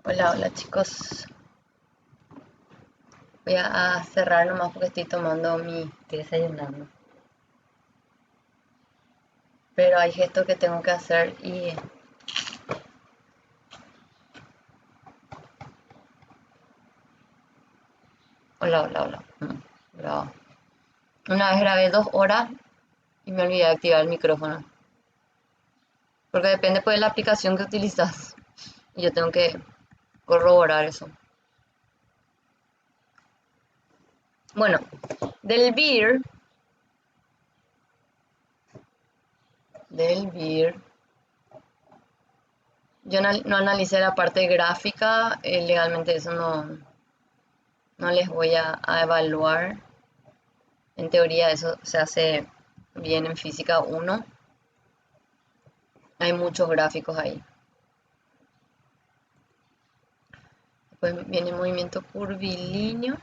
Hola, hola chicos. Voy a cerrar nomás porque estoy desayunando. Pero hay gestos que tengo que hacer y... Hola, hola, hola. Bravo. Una vez grabé 2 horas y me olvidé de activar el micrófono. Porque depende pues de la aplicación que utilizas. Y yo tengo que corroborar eso. Bueno, del beer, del beer, yo no analicé la parte gráfica. Legalmente eso no les voy a evaluar. En teoría eso se hace bien en física 1. Hay muchos gráficos ahí. Después viene movimiento curvilíneo.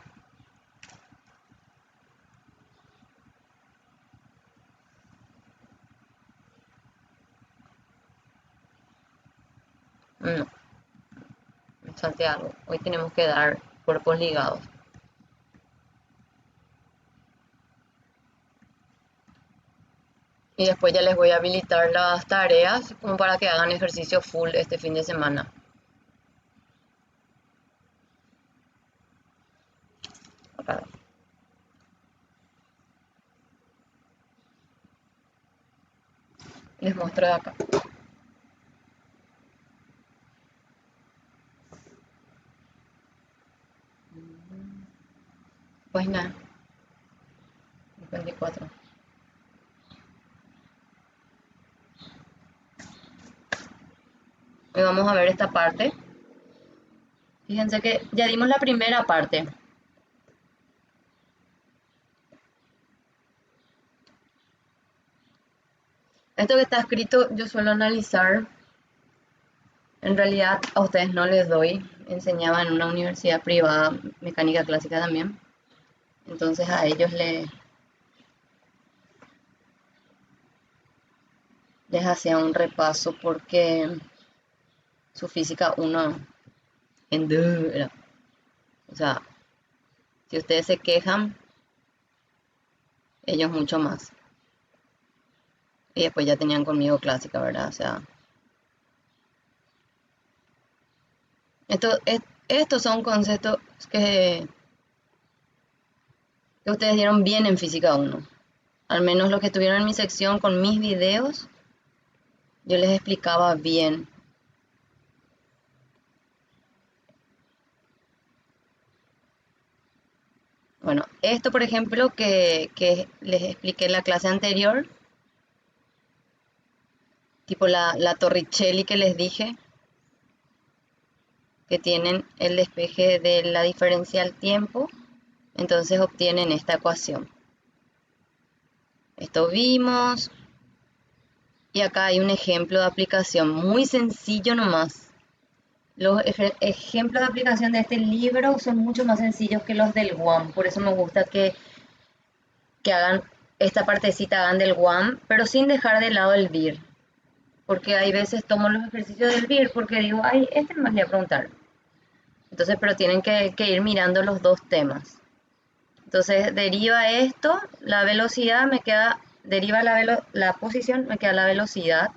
No, me salté algo. Hoy tenemos que dar cuerpos ligados. Y después ya les voy a habilitar las tareas como para que hagan ejercicio full este fin de semana. Acá. Les muestro de acá. Pues nada, 54. Hoy vamos a ver esta parte. Fíjense que ya dimos la primera parte. Esto que está escrito yo suelo analizar. En realidad a ustedes no les doy. Enseñaba en una universidad privada, mecánica clásica también. Entonces a ellos les hacía un repaso porque su física 1 en dura. O sea, si ustedes se quejan, ellos mucho más. Y después ya tenían conmigo clásica, ¿verdad? O sea, estos son conceptos que ustedes dieron bien en física 1. Al menos los que estuvieron en mi sección con mis videos, yo les explicaba bien. Bueno, esto por ejemplo que les expliqué en la clase anterior, tipo la Torricelli que les dije, que tienen el despeje de la diferencial tiempo, entonces obtienen esta ecuación. Esto vimos, y acá hay un ejemplo de aplicación muy sencillo nomás. Los ejemplos de aplicación de este libro son mucho más sencillos que los del WAM, por eso me gusta que hagan esta partecita, hagan del WAM, pero sin dejar de lado el BIR, porque hay veces tomo los ejercicios del BIR porque digo, ay, este me voy a preguntar. Entonces, pero tienen que ir mirando los dos temas. Entonces, deriva esto, la velocidad me queda, deriva la posición, me queda la velocidad.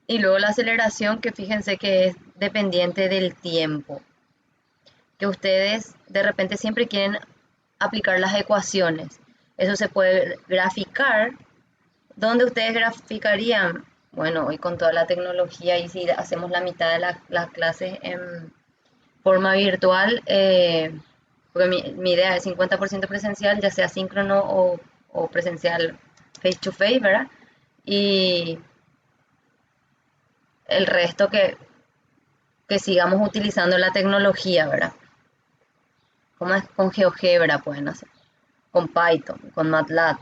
Y luego la aceleración, que fíjense que es dependiente del tiempo. Que ustedes de repente siempre quieren aplicar las ecuaciones. Eso se puede graficar. ¿Dónde ustedes graficarían? Bueno, hoy con toda la tecnología y si hacemos la mitad de las clases en forma virtual, porque mi idea es 50% presencial, ya sea síncrono o presencial face to face, ¿verdad? Y el resto que sigamos utilizando la tecnología, ¿verdad? Como es con GeoGebra pueden hacer, con Python, con MATLAB.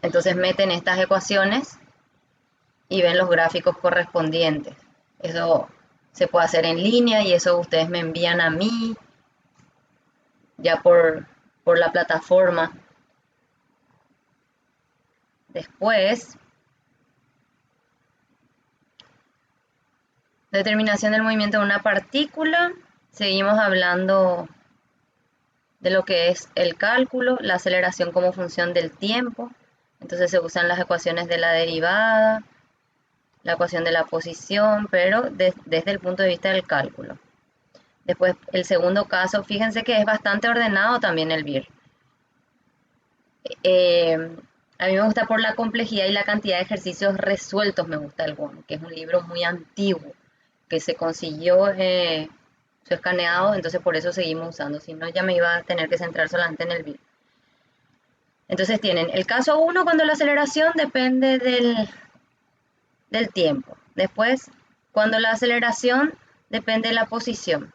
Entonces meten estas ecuaciones y ven los gráficos correspondientes. Eso se puede hacer en línea y eso ustedes me envían a mí ya por la plataforma. Después Determinación del movimiento de una partícula. Seguimos hablando de lo que es el cálculo, la aceleración como función del tiempo. Entonces se usan las ecuaciones de la derivada, la ecuación de la posición, pero desde el punto de vista del cálculo. Después, el segundo caso, fíjense que es bastante ordenado también el BIR. A mí me gusta por la complejidad y la cantidad de ejercicios resueltos, me gusta el GOM, que es un libro muy antiguo, que se consiguió su escaneado, entonces por eso seguimos usando, si no ya me iba a tener que centrar solamente en el BIR. Entonces tienen el caso 1 cuando la aceleración depende del tiempo. Después, cuando la aceleración depende de la posición.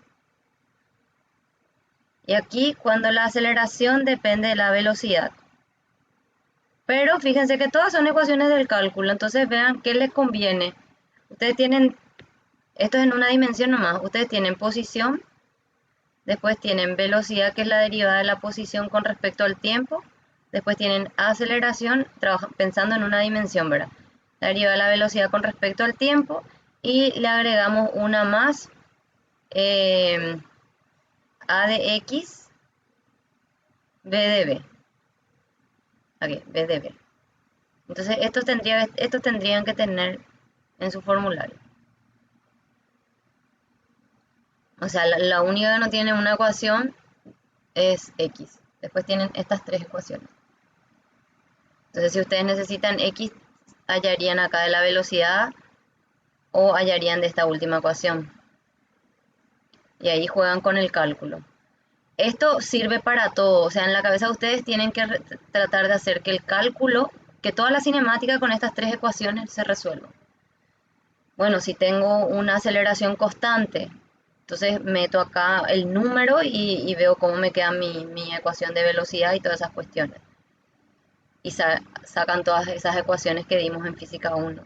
Y aquí, cuando la aceleración depende de la velocidad. Pero fíjense que todas son ecuaciones del cálculo, entonces vean qué les conviene. Ustedes tienen, esto es en una dimensión nomás, ustedes tienen posición, después tienen velocidad, que es la derivada de la posición con respecto al tiempo, después tienen aceleración, pensando en una dimensión, ¿verdad? La derivada de la velocidad con respecto al tiempo, y le agregamos una más, a de x, b de b. Ok, b de b. Entonces estos tendrían que tener en su formulario. O sea, la única que no tiene una ecuación es x. Después tienen estas tres ecuaciones. Entonces, si ustedes necesitan x, hallarían acá de la velocidad o hallarían de esta última ecuación. Y ahí juegan con el cálculo. Esto sirve para todo. O sea, en la cabeza de ustedes tienen que tratar de hacer que el cálculo, que toda la cinemática con estas tres ecuaciones se resuelva. Bueno, si tengo una aceleración constante, entonces meto acá el número y veo cómo me queda mi ecuación de velocidad y todas esas cuestiones. Y sacan todas esas ecuaciones que dimos en física 1.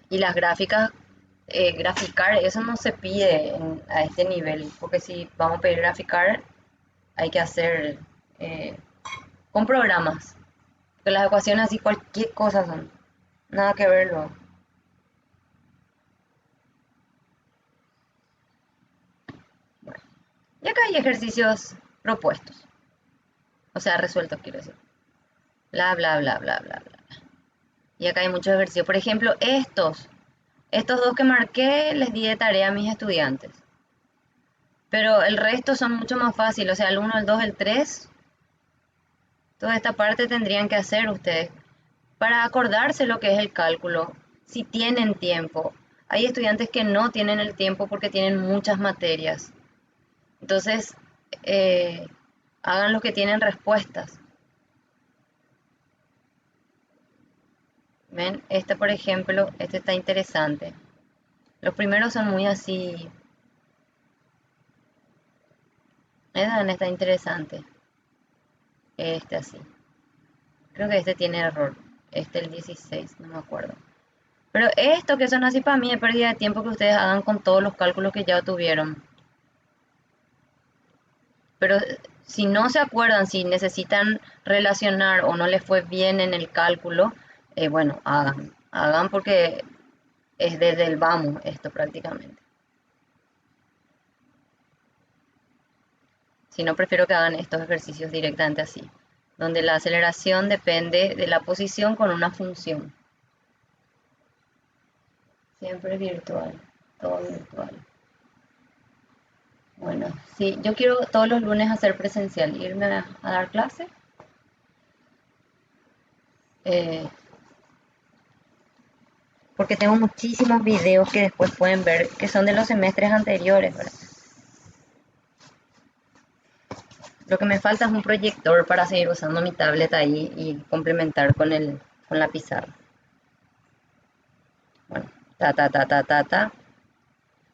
Y las gráficas, graficar, eso no se pide a este nivel, porque si vamos a pedir graficar, hay que hacer con programas. Porque las ecuaciones así cualquier cosa son, nada que verlo. Bueno, y acá hay ejercicios propuestos. O sea, resueltos, quiero decir. Bla, bla, bla, bla, bla, bla. Y acá hay muchos ejercicios. Por ejemplo, estos dos que marqué les di de tarea a mis estudiantes. Pero el resto son mucho más fáciles. O sea, el 1, el 2, el 3. Toda esta parte tendrían que hacer ustedes. Para acordarse lo que es el cálculo, si tienen tiempo. Hay estudiantes que no tienen el tiempo porque tienen muchas materias. Entonces, hagan los que tienen respuestas. ¿Ven? Este, por ejemplo, este está interesante. Los primeros son muy así. Este está interesante. Este así. Creo que este tiene error. Este el 16, no me acuerdo. Pero esto que son así para mí es pérdida de tiempo que ustedes hagan con todos los cálculos que ya tuvieron. Pero si no se acuerdan, si necesitan relacionar o no les fue bien en el cálculo, bueno, hagan. Hagan porque es desde el vamos esto prácticamente. Si no, prefiero que hagan estos ejercicios directamente así, donde la aceleración depende de la posición con una función. Siempre virtual, todo virtual. Bueno, sí, yo quiero todos los lunes hacer presencial, irme a dar clase. eh, Porque tengo muchísimos videos que después pueden ver que son de los semestres anteriores, ¿verdad? Lo que me falta es un proyector para seguir usando mi tablet ahí y complementar con la pizarra. Bueno, ta.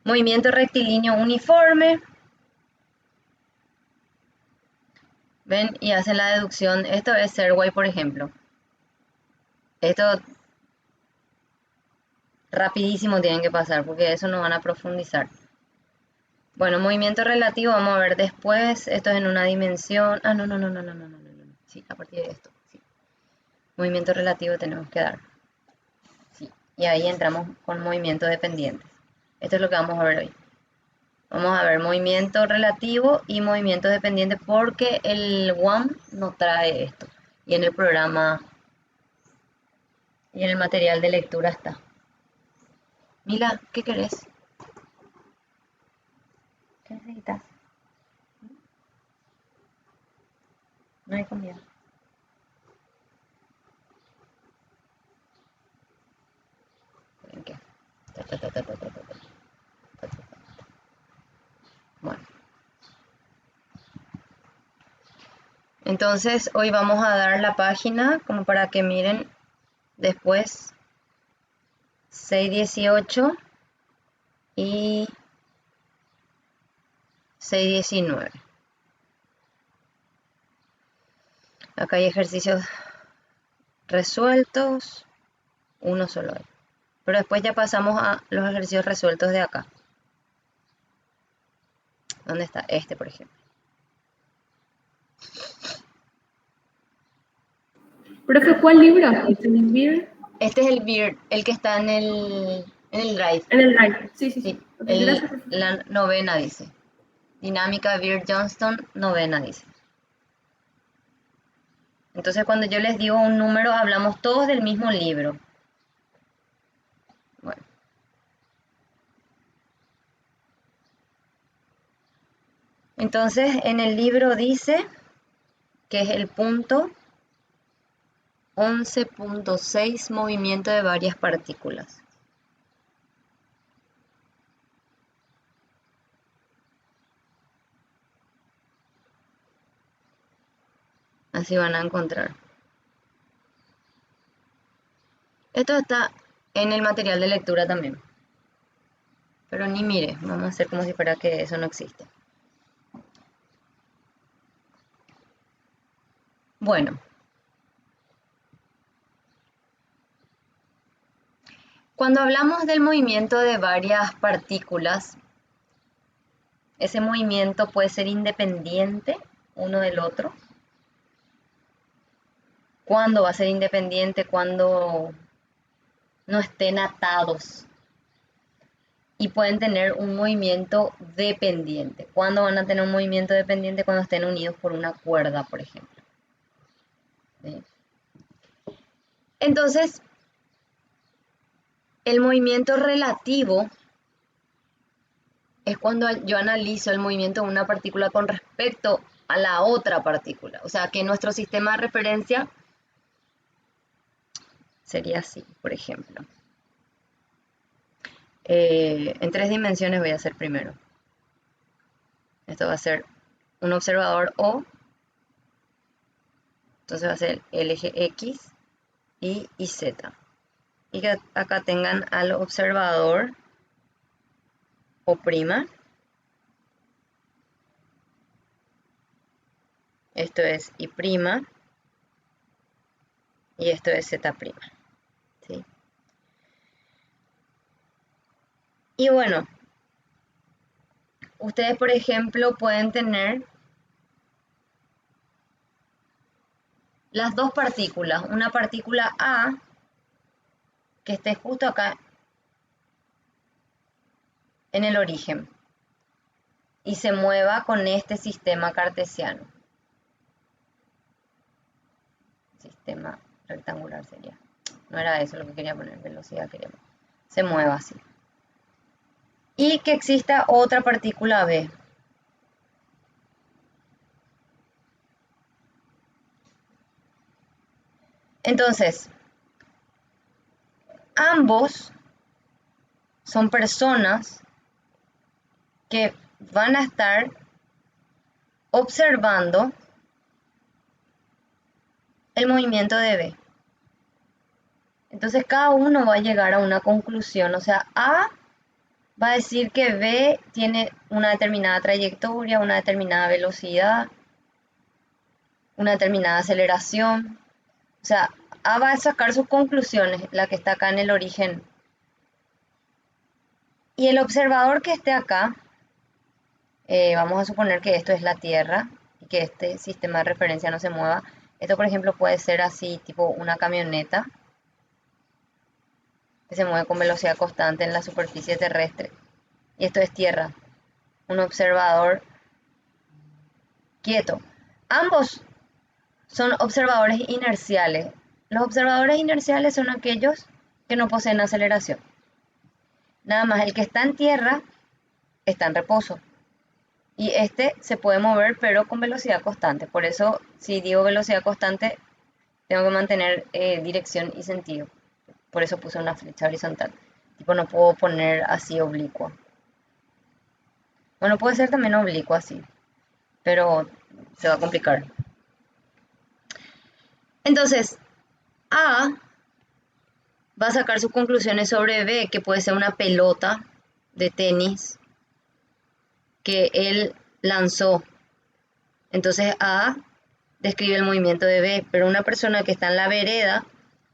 Movimiento rectilíneo uniforme. Ven y hacen la deducción. Esto es Serway, por ejemplo. Esto rapidísimo tienen que pasar porque eso no van a profundizar. Bueno, movimiento relativo vamos a ver después. Esto es en una dimensión. Ah, no. Sí, a partir de esto. Sí. Movimiento relativo tenemos que dar. Sí. Y ahí entramos con movimientos dependientes. Esto es lo que vamos a ver hoy. Vamos a ver movimiento relativo y movimiento dependiente porque el WAM no trae esto. Y en el programa y en el material de lectura está. Mila, ¿qué querés? ¿Qué necesitas? No hay comida. ¿En qué? Bueno. Entonces hoy vamos a dar la página como para que miren después 618 y 619. Acá hay ejercicios resueltos, uno solo hay. Pero después ya pasamos a los ejercicios resueltos de acá. ¿Dónde está? Este, por ejemplo. Profe, ¿cuál libro? ¿Este es el Beer? Este es el Beard, el que está en el Drive. En el Drive. Sí, sí, Sí, sí. Ok, gracias, profe. la novena dice. Dinámica Beard Johnston, novena dice. Entonces cuando yo les digo un número, hablamos todos del mismo libro. Bueno. Entonces en el libro dice que es el punto 11.6 movimiento de varias partículas. Así van a encontrar. Esto está en el material de lectura también. Pero ni mire, vamos a hacer como si fuera que eso no existe. Bueno. Cuando hablamos del movimiento de varias partículas, ese movimiento puede ser independiente uno del otro. ¿Cuándo va a ser independiente? Cuando no estén atados. Y pueden tener un movimiento dependiente. ¿Cuándo van a tener un movimiento dependiente? Cuando estén unidos por una cuerda, por ejemplo. ¿Sí? Entonces, el movimiento relativo es cuando yo analizo el movimiento de una partícula con respecto a la otra partícula. O sea, que nuestro sistema de referencia sería así, por ejemplo. En 3 dimensiones voy a hacer primero. Esto va a ser un observador O. Entonces va a ser el eje X y Z. Y que acá tengan al observador O'. Esto es Y'. Y esto es Z'. ¿Sí? Y bueno, ustedes por ejemplo pueden tener las dos partículas, una partícula A que esté justo acá en el origen y se mueva con este sistema cartesiano. Sistema rectangular sería. No era eso lo que quería poner, velocidad quería poner. Se mueva así. Y que exista otra partícula B. Entonces, ambos son personas que van a estar observando el movimiento de B. Entonces cada uno va a llegar a una conclusión. O sea, A va a decir que B tiene una determinada trayectoria, una determinada velocidad, una determinada aceleración. O sea, A va a sacar sus conclusiones, la que está acá en el origen. Y el observador que esté acá, vamos a suponer que esto es la Tierra y que este sistema de referencia no se mueva. Esto, por ejemplo, puede ser así, tipo una camioneta. que se mueve con velocidad constante en la superficie terrestre. Y esto es tierra. Un observador quieto. Ambos son observadores inerciales. Los observadores inerciales son aquellos que no poseen aceleración. Nada más el que está en tierra está en reposo. Y este se puede mover pero con velocidad constante. Por eso, si digo velocidad constante, tengo que mantener dirección y sentido. Por eso puse una flecha horizontal. Tipo, no puedo poner así oblicua. Bueno, puede ser también oblicua así, pero se va a complicar. Entonces, A va a sacar sus conclusiones sobre B, que puede ser una pelota de tenis que él lanzó. Entonces A describe el movimiento de B, pero una persona que está en la vereda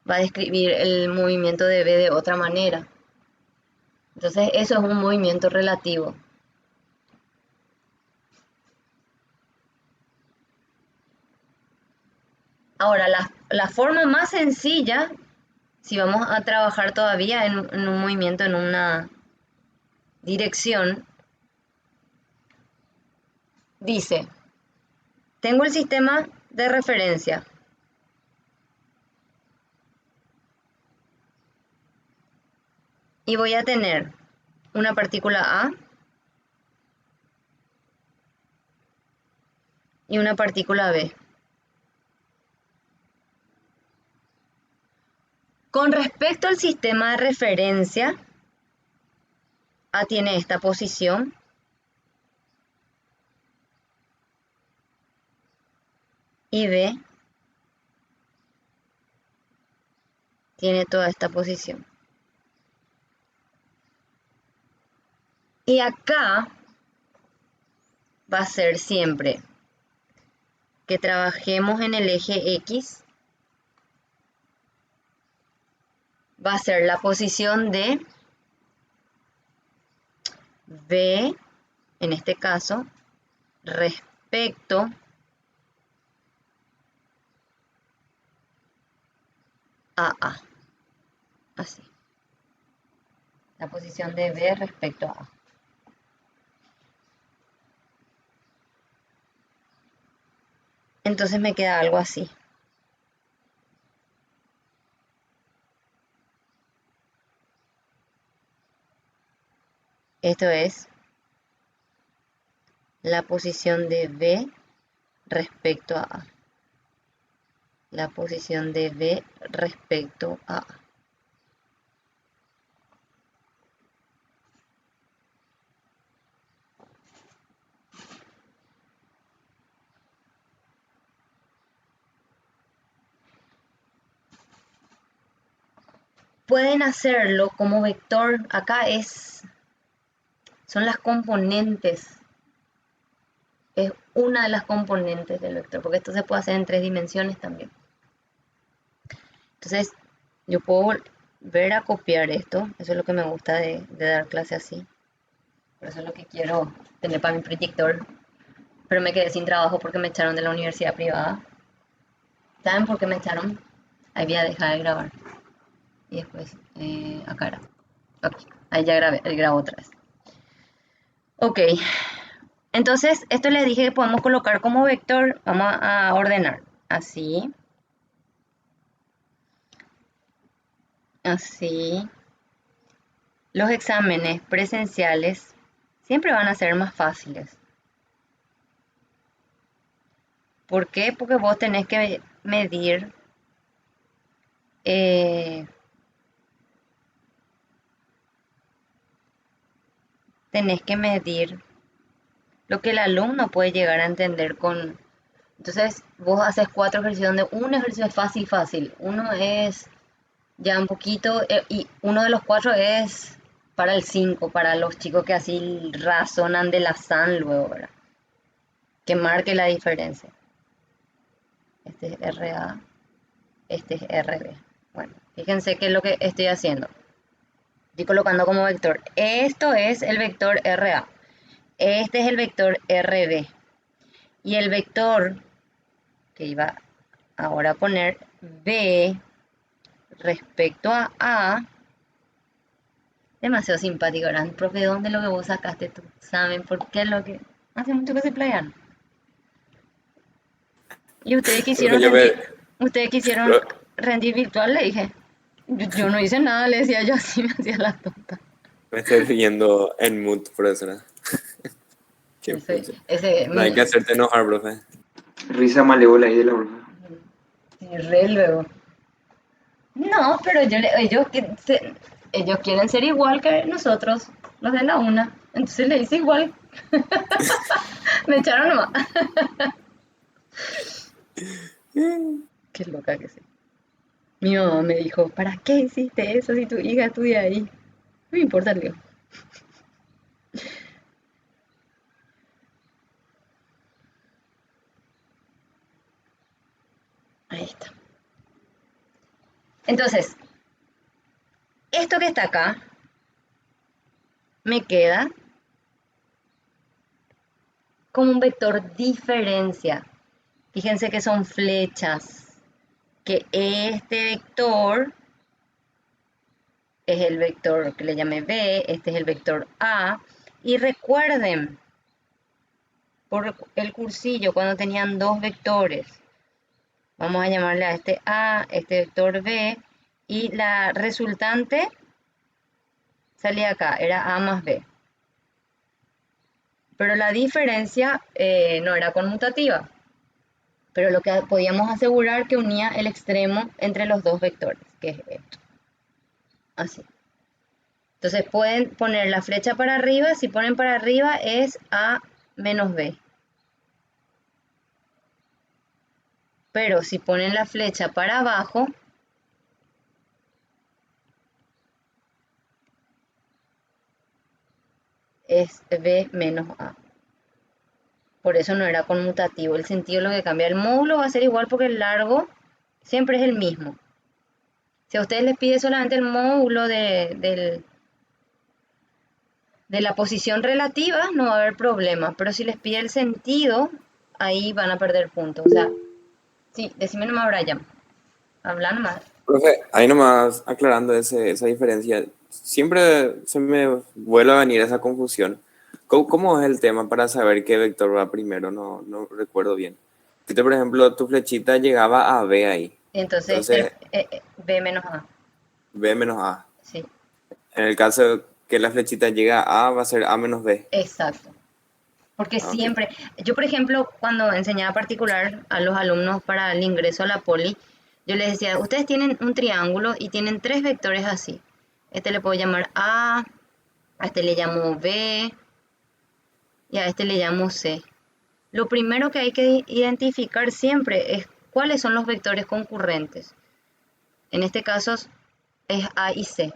va a describir el movimiento de B de otra manera. Entonces eso es un movimiento relativo. Ahora, la forma más sencilla, si vamos a trabajar todavía en un movimiento en una dirección, dice, tengo el sistema de referencia. Y voy a tener una partícula A y una partícula B. Con respecto al sistema de referencia, A tiene esta posición. Y B tiene toda esta posición. Y acá va a ser siempre que trabajemos en el eje X, va a ser la posición de B, en este caso, respecto a A. Así. La posición de B respecto a A. Entonces me queda algo así. Esto es la posición de B respecto a A. La posición de B respecto a A. Pueden hacerlo como vector. Acá son las componentes. Es una de las componentes del vector, porque esto se puede hacer en 3 dimensiones también. Entonces, yo puedo volver a copiar esto. Eso es lo que me gusta de dar clase así. Por eso es lo que quiero tener para mi proyector. Pero me quedé sin trabajo porque me echaron de la universidad privada. ¿Saben por qué me echaron? Ahí voy a dejar de grabar. Y después, acá era. Ok, ahí ya grabo otra vez. Ok, entonces esto les dije que podemos colocar como vector. Vamos a ordenar. Así. Así. Los exámenes presenciales siempre van a ser más fáciles. ¿Por qué? Porque vos tenés que medir lo que el alumno puede llegar a entender con... Entonces, vos haces 4 ejercicios donde un ejercicio es fácil. Uno es ya un poquito, y uno de los 4 es para el 5, para los chicos que así razonan de la SAN luego, ¿verdad? Que marque la diferencia. Este es RA, este es RB. Bueno, fíjense qué es lo que estoy haciendo. Estoy colocando como vector. Esto es el vector RA. Este es el vector RB. Y el vector que iba ahora a poner B respecto a A Demasiado simpático, ¿verdad? Profe, ¿de dónde lo que vos sacaste tu examen? ¿Por qué lo que...? Hace mucho que se playan. ¿Y Profe, yo me, ustedes quisieron pro- rendir virtual? Le dije. Yo no hice nada, le decía yo así, me hacía la tonta. me estoy riendo en mood, profesora. Qué Ese, pucha. ese, No hay que mi, hacerte enojar, profe. Risa malévola ahí de la profe. mi re luego. No, pero ellos quieren ser igual que nosotros, los de la una. Entonces le hice igual. Me echaron nomás. Qué loca que sí. Mi mamá me dijo, ¿para qué hiciste eso si tu hija estudia ahí? No me importa, Leo. Ahí está. Entonces, esto que está acá me queda como un vector diferencia. Fíjense que son flechas. Que este vector es el vector que le llamé B, este es el vector A. Y recuerden, por el cursillo, cuando tenían dos vectores, vamos a llamarle a este A, este vector B, y la resultante salía acá, era A más B. Pero la diferencia no era conmutativa, pero lo que podíamos asegurar que unía el extremo entre los dos vectores, que es esto. Así. Entonces pueden poner la flecha para arriba, si ponen para arriba es A menos B. Pero si ponen la flecha para abajo, es B menos A. Por eso no era conmutativo. El sentido lo que cambia. El módulo va a ser igual porque el largo siempre es el mismo. Si a ustedes les pide solamente el módulo de la posición relativa, no va a haber problema. Pero si les pide el sentido, ahí van a perder puntos. O sea, sí, decime nomás, Brian. Habla nomás. Profe, ahí nomás aclarando esa diferencia, siempre se me vuelve a venir esa confusión. ¿Cómo es el tema para saber qué vector va primero? No recuerdo bien. Si por ejemplo, tu flechita llegaba a B ahí, Entonces, entonces B menos A. B menos A. Sí, En el caso que la flechita llega a A, va a ser A menos B. exacto. Porque Ah, ok. siempre, yo por ejemplo, cuando enseñaba particular a los alumnos para el ingreso a la poli, yo les decía, ustedes tienen un triángulo y tienen tres vectores así. Este le puedo llamar a este le llamo B y a este le llamo C. Lo primero que hay que identificar siempre es cuáles son los vectores concurrentes. En este caso es A y C.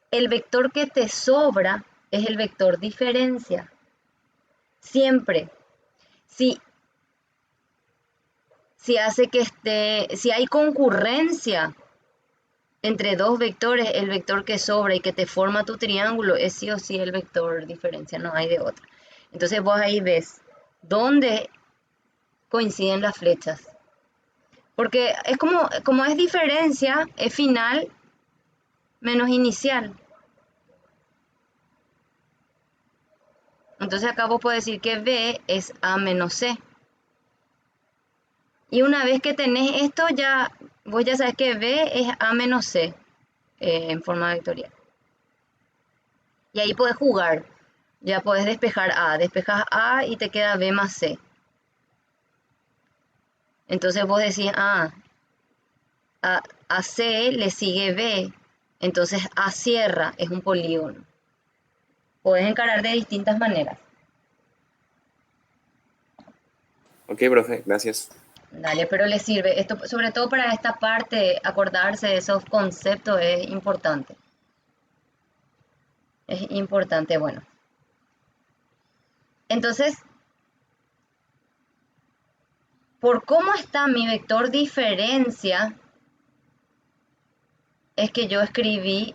El vector que te sobra es el vector diferencia. Siempre. Si hace que si hay concurrencia entre dos vectores, el vector que sobra y que te forma tu triángulo es sí o sí el vector diferencia, no hay de otra. Entonces vos ahí ves dónde coinciden las flechas. Porque es como es diferencia, es final menos inicial. Entonces acá vos podés decir que B es A menos C. Y una vez que tenés esto, vos ya sabes que B es A menos C en forma vectorial. Y ahí puedes jugar. Ya puedes despejar A. Despejas A y te queda B más C. Entonces vos decís, a C le sigue B. Entonces A cierra, es un polígono. Puedes encarar de distintas maneras. Ok, profe, gracias. Dale, pero le sirve. Esto, sobre todo para esta parte, acordarse de esos conceptos es importante. Es importante, bueno. Entonces, por cómo está mi vector diferencia, es que yo escribí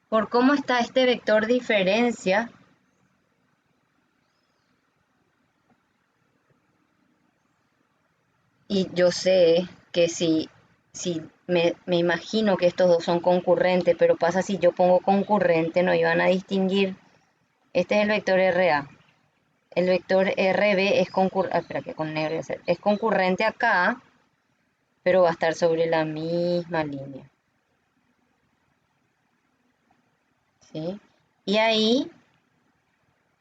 por cómo está este vector diferencia, Y yo sé que si me imagino que estos dos son concurrentes, pero pasa si yo pongo concurrente, no iban a distinguir. Este es el vector RA. El vector RB es concurrente, espera que con negro voy a hacer, es concurrente acá, pero va a estar sobre la misma línea. ¿Sí? Y ahí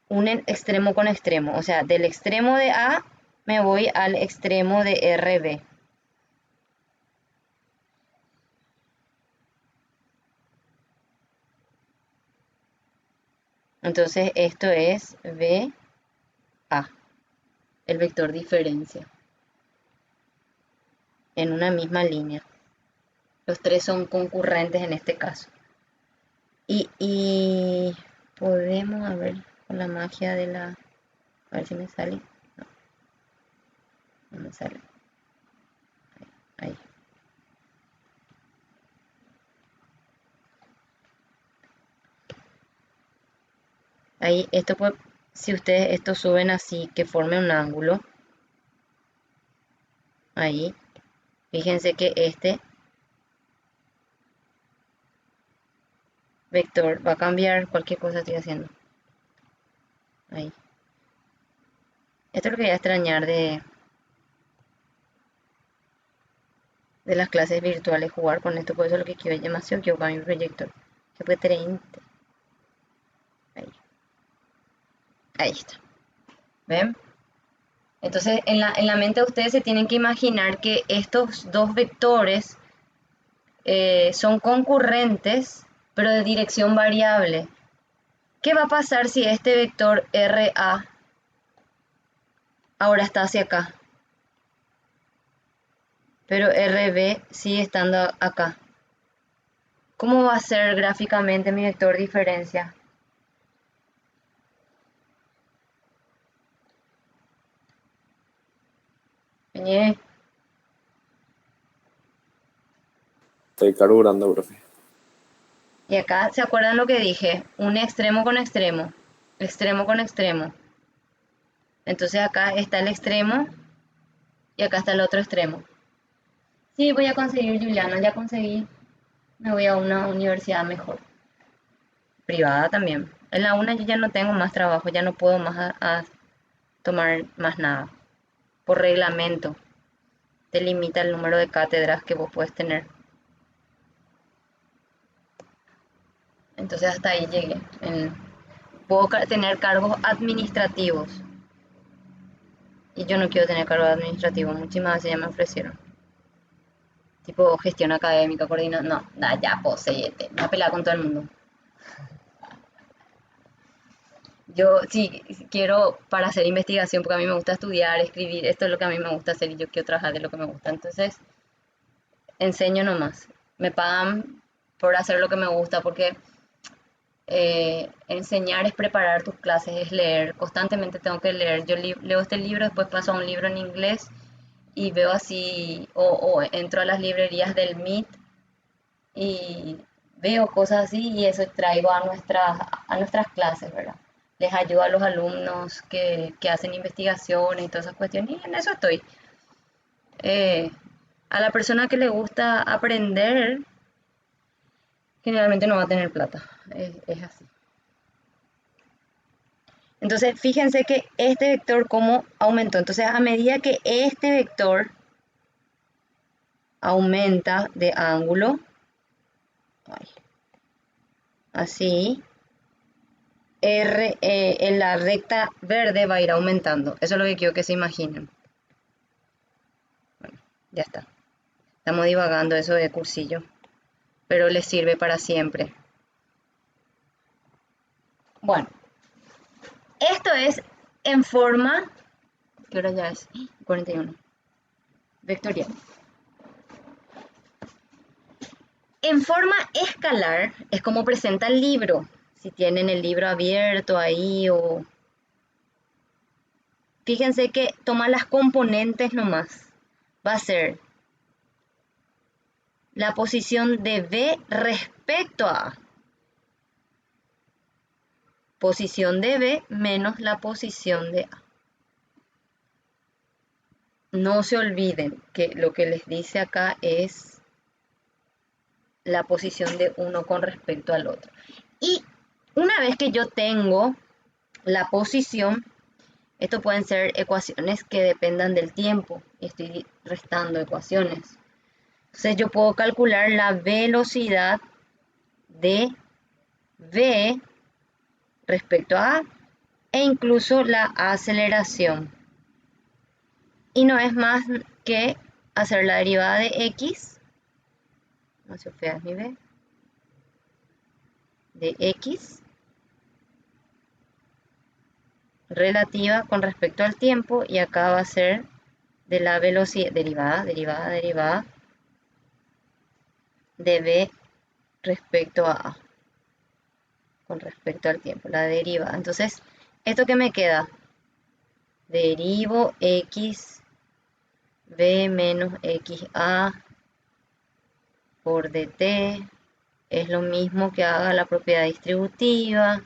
unen extremo con extremo, o sea, del extremo de A me voy al extremo de RB. Entonces esto es VA, el vector diferencia, en una misma línea. Los tres son concurrentes en este caso. Y podemos, a ver, con la magia de la... A ver si me sale. No, no me sale. Ahí. Ahí, esto pues, si ustedes esto suben así, que forme un ángulo. Ahí. Fíjense que este vector va a cambiar cualquier cosa estoy haciendo. Ahí. Esto es lo que voy a extrañar de las clases virtuales, jugar con esto. Por eso lo que quiero es demasiado quiero para mi proyector. Que fue 30. Ahí. Ahí está. ¿Ven? Entonces, en la mente de ustedes se tienen que imaginar que estos dos vectores son concurrentes, pero de dirección variable. ¿Qué va a pasar si este vector RA ahora está hacia acá, pero RB sigue estando acá? ¿Cómo va a ser gráficamente mi vector diferencia? Ñe. Estoy carburando, profe. Y acá, ¿se acuerdan lo que dije? Un extremo con extremo, extremo con extremo. Entonces acá está el extremo y acá está el otro extremo. Sí, voy a conseguir, Juliana, ya conseguí. Me voy a una universidad mejor. Privada también. En la una yo ya no tengo más trabajo, ya no puedo más a tomar más nada. Por reglamento, te limita el número de cátedras que vos puedes tener. Entonces hasta ahí llegué. Puedo tener cargos administrativos. Y yo no quiero tener cargos administrativos. Muchísimas veces ya me ofrecieron. Tipo gestión académica, coordinación. No, da, ya, poseete. Me voy a pelear con todo el mundo. Yo sí quiero para hacer investigación, porque a mí me gusta estudiar, escribir, esto es lo que a mí me gusta hacer y yo quiero trabajar de lo que me gusta. Entonces, enseño nomás. Me pagan por hacer lo que me gusta, porque enseñar es preparar tus clases, es leer. Constantemente tengo que leer. Yo leo este libro, después paso a un libro en inglés y veo así, o entro a las librerías del MIT y veo cosas así y eso traigo a nuestras clases, ¿verdad? Les ayudo a los alumnos que hacen investigaciones y todas esas cuestiones y en eso estoy. Eh, a la persona que le gusta aprender, generalmente no va a tener plata, es así. Entonces, fíjense que este vector cómo aumentó. Entonces, a medida que este vector aumenta de ángulo, ay, así, en la recta verde va a ir aumentando. Eso es lo que quiero que se imaginen. Bueno, ya está. Estamos divagando eso de cursillo, pero les sirve para siempre. Bueno, esto es en forma, ¿qué hora ya es? 41. Vectorial. En forma escalar es como presenta el libro. Si tienen el libro abierto ahí o... Fíjense que toma las componentes nomás. Va a ser la posición de B respecto a A. Posición de B menos la posición de A. no se olviden que lo que les dice acá es la posición de uno con respecto al otro. Y una vez que yo tengo la posición, esto pueden ser ecuaciones que dependan del tiempo. Estoy restando ecuaciones. Entonces yo puedo calcular la velocidad de v respecto a e incluso la aceleración. Y no es más que hacer la derivada de x, no se fea mi v, de x relativa con respecto al tiempo, y acá va a ser de la velocidad, derivada de v respecto a con respecto al tiempo, la derivada. Entonces, ¿esto qué me queda? Derivo x v menos xa por dt es lo mismo que haga la propiedad distributiva.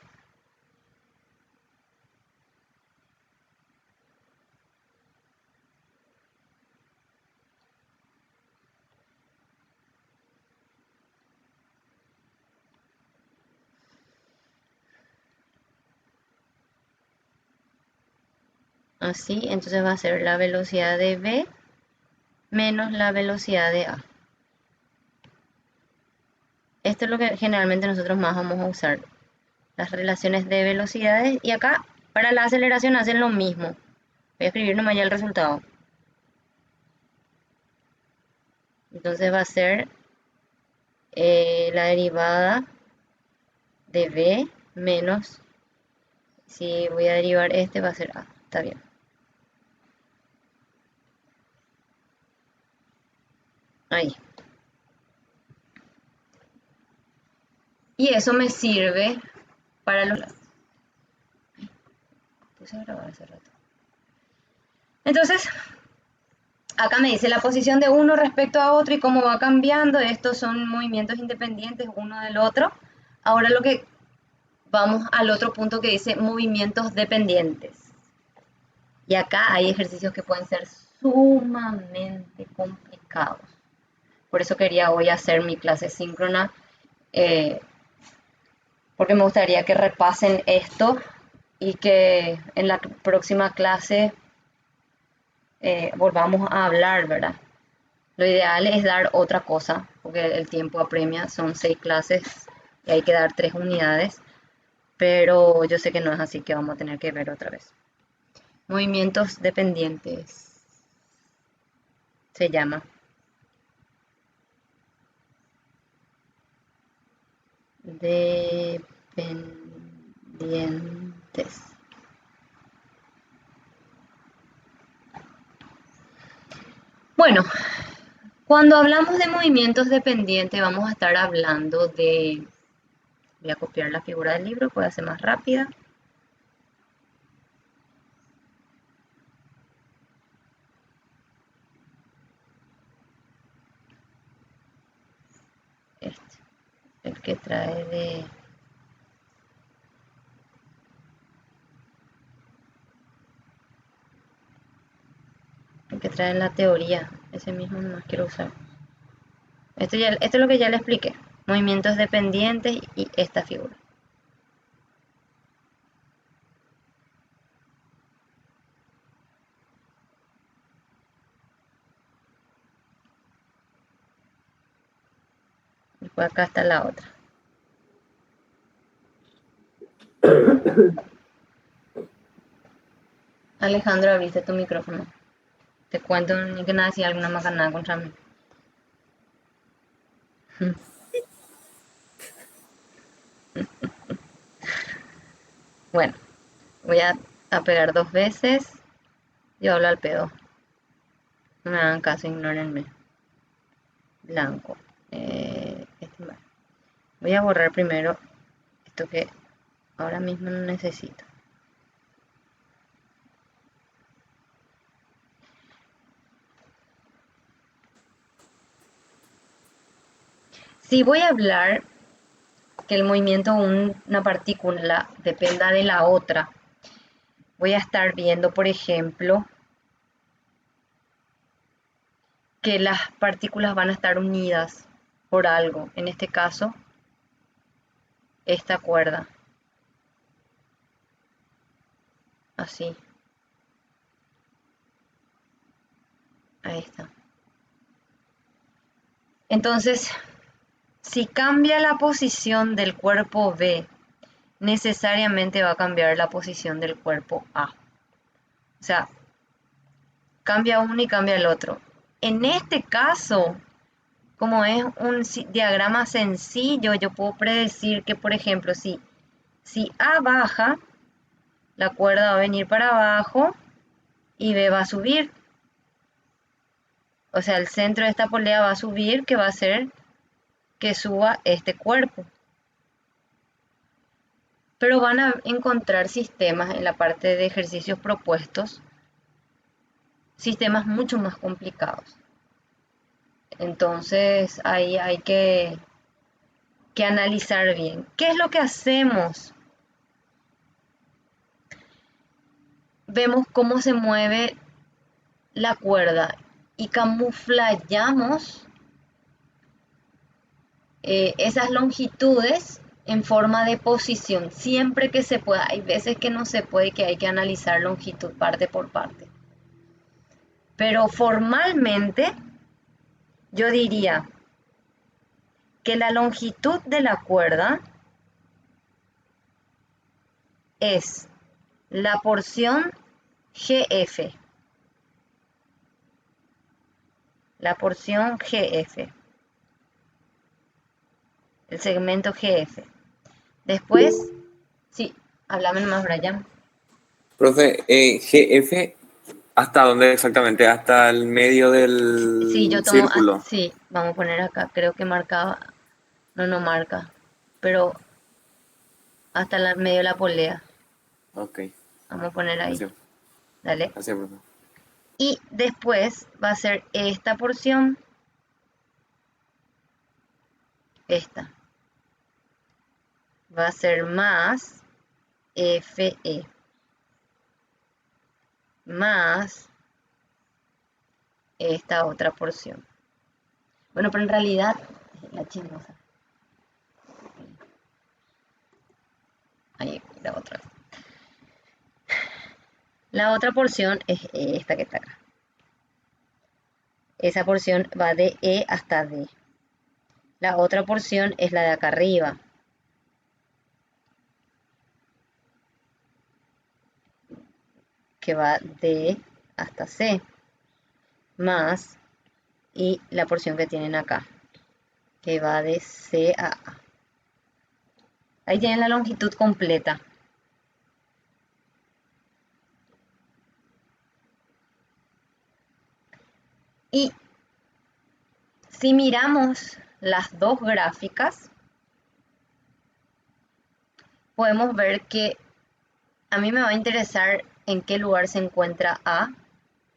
Así, entonces va a ser la velocidad de v menos la velocidad de a. Esto es lo que generalmente nosotros más vamos a usar, las relaciones de velocidades, y acá para la aceleración hacen lo mismo. Voy a escribir nomás ya el resultado. Entonces va a ser la derivada de v menos, si voy a derivar este va a ser a, está bien. Ahí. Y eso me sirve para los... Puse a grabar hace rato. Entonces, acá me dice la posición de uno respecto a otro y cómo va cambiando. Estos son movimientos independientes uno del otro. Ahora lo que vamos al otro punto que dice movimientos dependientes. Y acá hay ejercicios que pueden ser sumamente complicados. Por eso quería hoy hacer mi clase síncrona, porque me gustaría que repasen esto y que en la próxima clase volvamos a hablar, ¿verdad? Lo ideal es dar otra cosa, porque el tiempo apremia, son 6 clases y hay que dar 3 unidades, pero yo sé que no es así, que vamos a tener que ver otra vez. Movimientos dependientes se llama. Dependientes. Bueno, cuando hablamos de movimientos dependientes vamos a estar hablando de... Voy a copiar la figura del libro, puede ser más rápida. Este, el que trae de... El que trae la teoría, ese mismo no más quiero usar. Esto es lo que ya le expliqué. Movimientos dependientes y esta figura. Después acá está la otra. Alejandro, abriste tu micrófono. Te cuento ni que nada si alguna macanada contra mí. Bueno, voy a pegar 2 veces. Yo hablo al pedo. No me hagan caso, ignórenme. Blanco. Voy a borrar primero esto que ahora mismo no necesito. Si voy a hablar que el movimiento de una partícula dependa de la otra, voy a estar viendo, por ejemplo, que las partículas van a estar unidas por algo. En este caso, esta cuerda. Así. Ahí está. Entonces, si cambia la posición del cuerpo B, necesariamente va a cambiar la posición del cuerpo A. O sea, cambia uno y cambia el otro. En este caso, como es un diagrama sencillo, yo puedo predecir que, por ejemplo, si A baja, la cuerda va a venir para abajo y B va a subir. O sea, el centro de esta polea va a subir, que va a hacer que suba este cuerpo. Pero van a encontrar sistemas en la parte de ejercicios propuestos, sistemas mucho más complicados. Entonces ahí hay que analizar bien. ¿Qué es lo que hacemos? Vemos cómo se mueve la cuerda y camuflamos esas longitudes en forma de posición, siempre que se pueda. Hay veces que no se puede, que hay que analizar longitud parte por parte. Pero formalmente yo diría que la longitud de la cuerda es la porción GF. La porción GF. El segmento GF. Después, sí, háblame más, Brian. Profe, GF, ¿hasta dónde exactamente? ¿Hasta el medio Sí, yo del tomo, círculo? sí, vamos a poner acá, creo que marcaba, no marca, pero hasta el medio de la polea, Ok, vamos a poner ahí, gracias. dale. Gracias, profe. Y después va a ser esta porción, esta, va a ser más FE, más esta otra porción. Bueno, pero en realidad, la chismosa. Ahí, la otra. La otra porción es esta que está acá. Esa porción va de E hasta D. La otra porción es la de acá arriba. Que va de hasta C. Más, y la porción que tienen acá. Que va de C a A. Ahí tienen la longitud completa. Y si miramos las dos gráficas, podemos ver que a mí me va a interesar en qué lugar se encuentra A,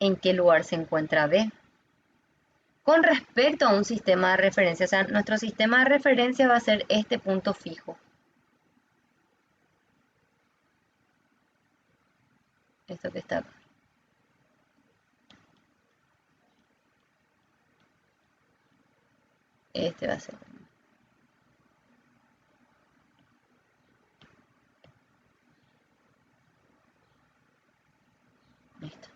en qué lugar se encuentra B. Con respecto a un sistema de referencia, o sea, nuestro sistema de referencia va a ser este punto fijo. Esto que está acá. Este va a ser. Listo.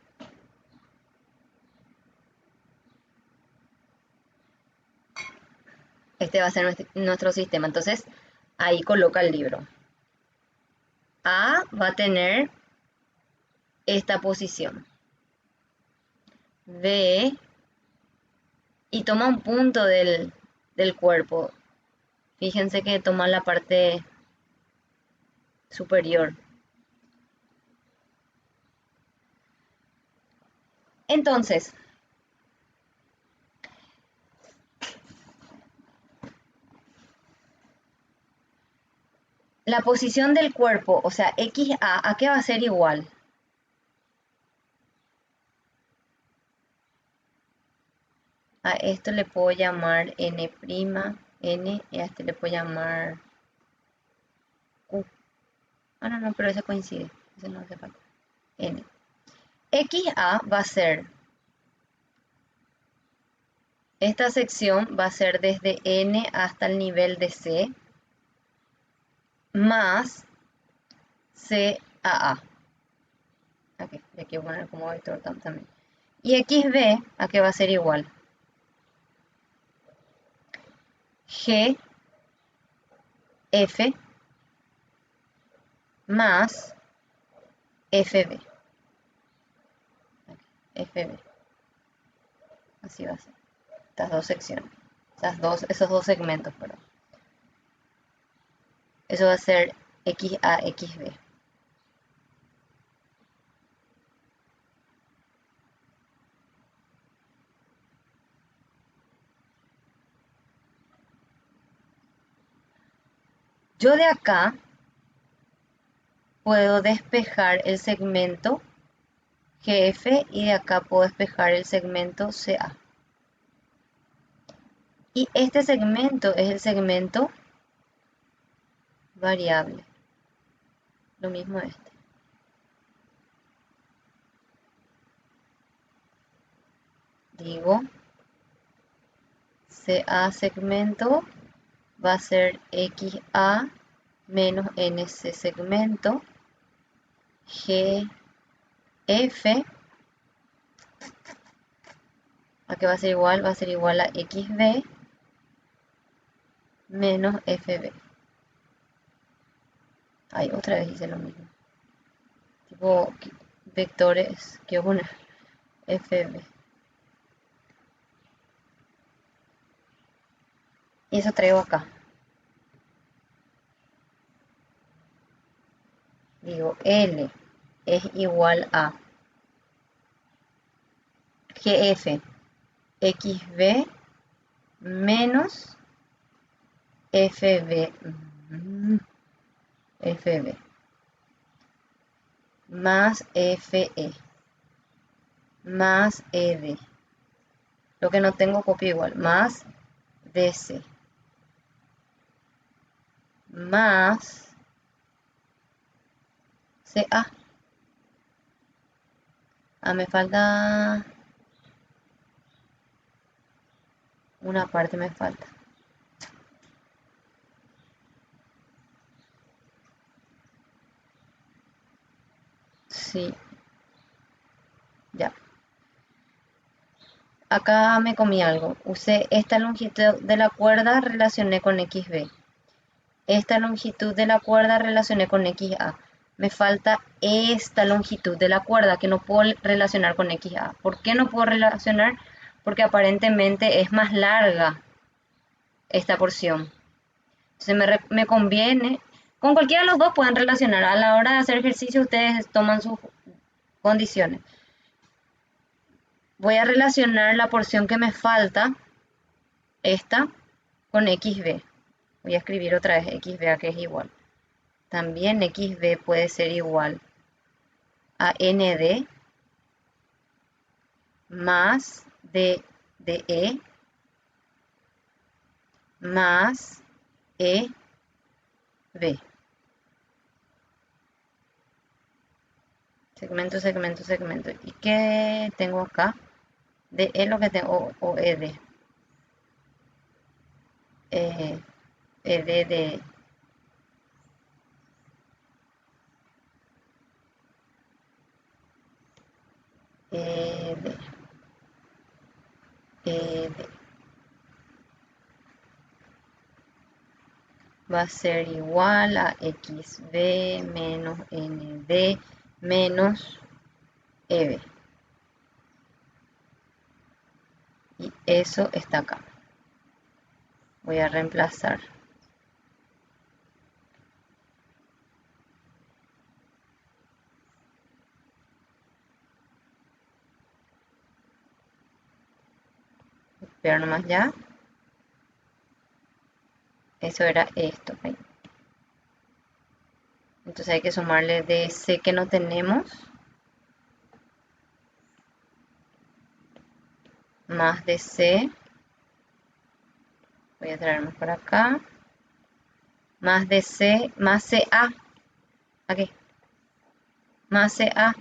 Este va a ser nuestro sistema. Entonces, ahí coloca el libro. A va a tener esta posición. B, y toma un punto del cuerpo. Fíjense que toma la parte superior. Entonces, la posición del cuerpo, o sea, XA, ¿a qué va a ser igual? A esto le puedo llamar N', N, y a este le puedo llamar Q. Ah, no, pero ese coincide. Ese no hace falta. N. XA va a ser Esta sección va a ser desde N hasta el nivel de C más CAA. Aquí, y aquí voy a poner como vector también. Y XB, ¿a qué va a ser igual? GF más FB. FB. Así va a ser. Estas dos secciones. Esos dos segmentos, perdón. Eso va a ser XA, XB. Yo de acá puedo despejar el segmento GF y de acá puedo despejar el segmento CA. Y este segmento es el segmento variable. Lo mismo este. Digo, CA segmento va a ser XA menos NC segmento GF. ¿A qué va a ser igual? Va a ser igual a XB menos FB. Ahí otra vez hice lo mismo. Tipo vectores, que poner FB. Y eso traigo acá. Digo, L es igual a GF XB menos FB. FB más FE más ED. Lo que no tengo copio igual. Más DC más CA. Me falta una parte, me falta. Sí, ya. Acá me comí algo. Usé esta longitud de la cuerda, relacioné con XB. Esta longitud de la cuerda relacioné con XA. Me falta esta longitud de la cuerda que no puedo relacionar con XA. ¿Por qué no puedo relacionar? Porque aparentemente es más larga esta porción. Entonces me conviene. Con cualquiera de los dos pueden relacionar. A la hora de hacer ejercicio ustedes toman sus condiciones. Voy a relacionar la porción que me falta, esta, con XB. Voy a escribir otra vez XB, a que es igual. También XB puede ser igual a ND más DE más EB. Segmento, segmento, segmento. ¿Y qué tengo acá? DE lo que tengo, o ED. ED de ED. ED. Va a ser igual a XB menos ND menos EB. Y eso está acá. Voy a reemplazar. Pero nomás ya. Eso era esto. ¿Ven? Entonces hay que sumarle de C que no tenemos. Más de C. Voy a traer más para acá. Más de C, más CA. Aquí. Más CA.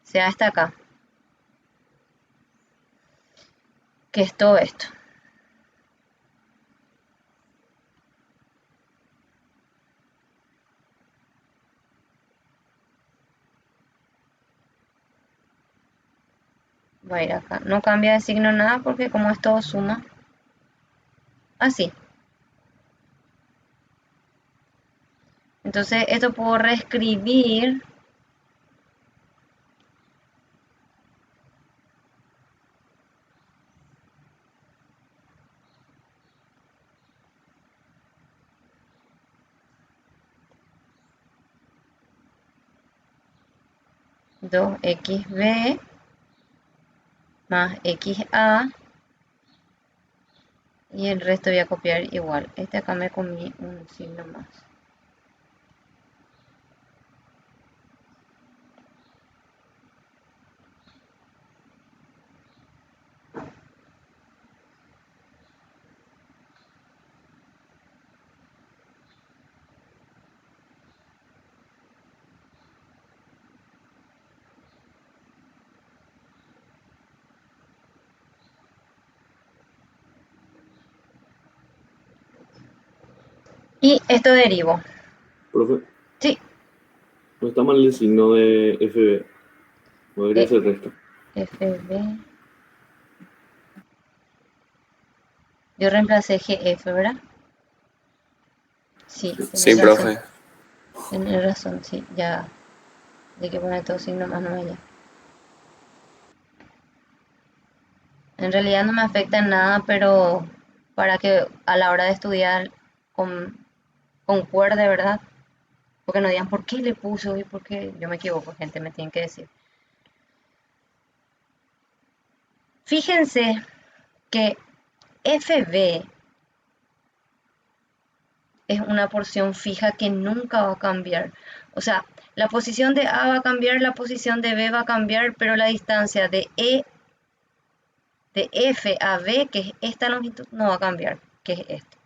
CA está acá. que es todo esto. Va a ir acá. No cambia de signo nada porque como es todo suma. Así. Entonces esto puedo reescribir. Dos xb más xa y el resto voy a copiar igual. Este acá me comí un signo más. Y esto derivo. Profe, Sí, no está mal el signo de FB. Podría eh, ser resto. fb. Yo reemplacé gf, ¿verdad? Sí, Sí, tenés razón. profe. Tenés razón, sí, ya. Hay que poner todo signo más no allá. En realidad no me afecta en nada, pero para que a la hora de estudiar concuerde, ¿verdad? Porque no digan por qué le puso y por qué yo me equivoco, gente, me tienen que decir. Fíjense que FB es una porción fija que nunca va a cambiar. O sea, la posición de A va a cambiar, la posición de B va a cambiar, pero la distancia de F a B, que es esta longitud, no va a cambiar, que es esto.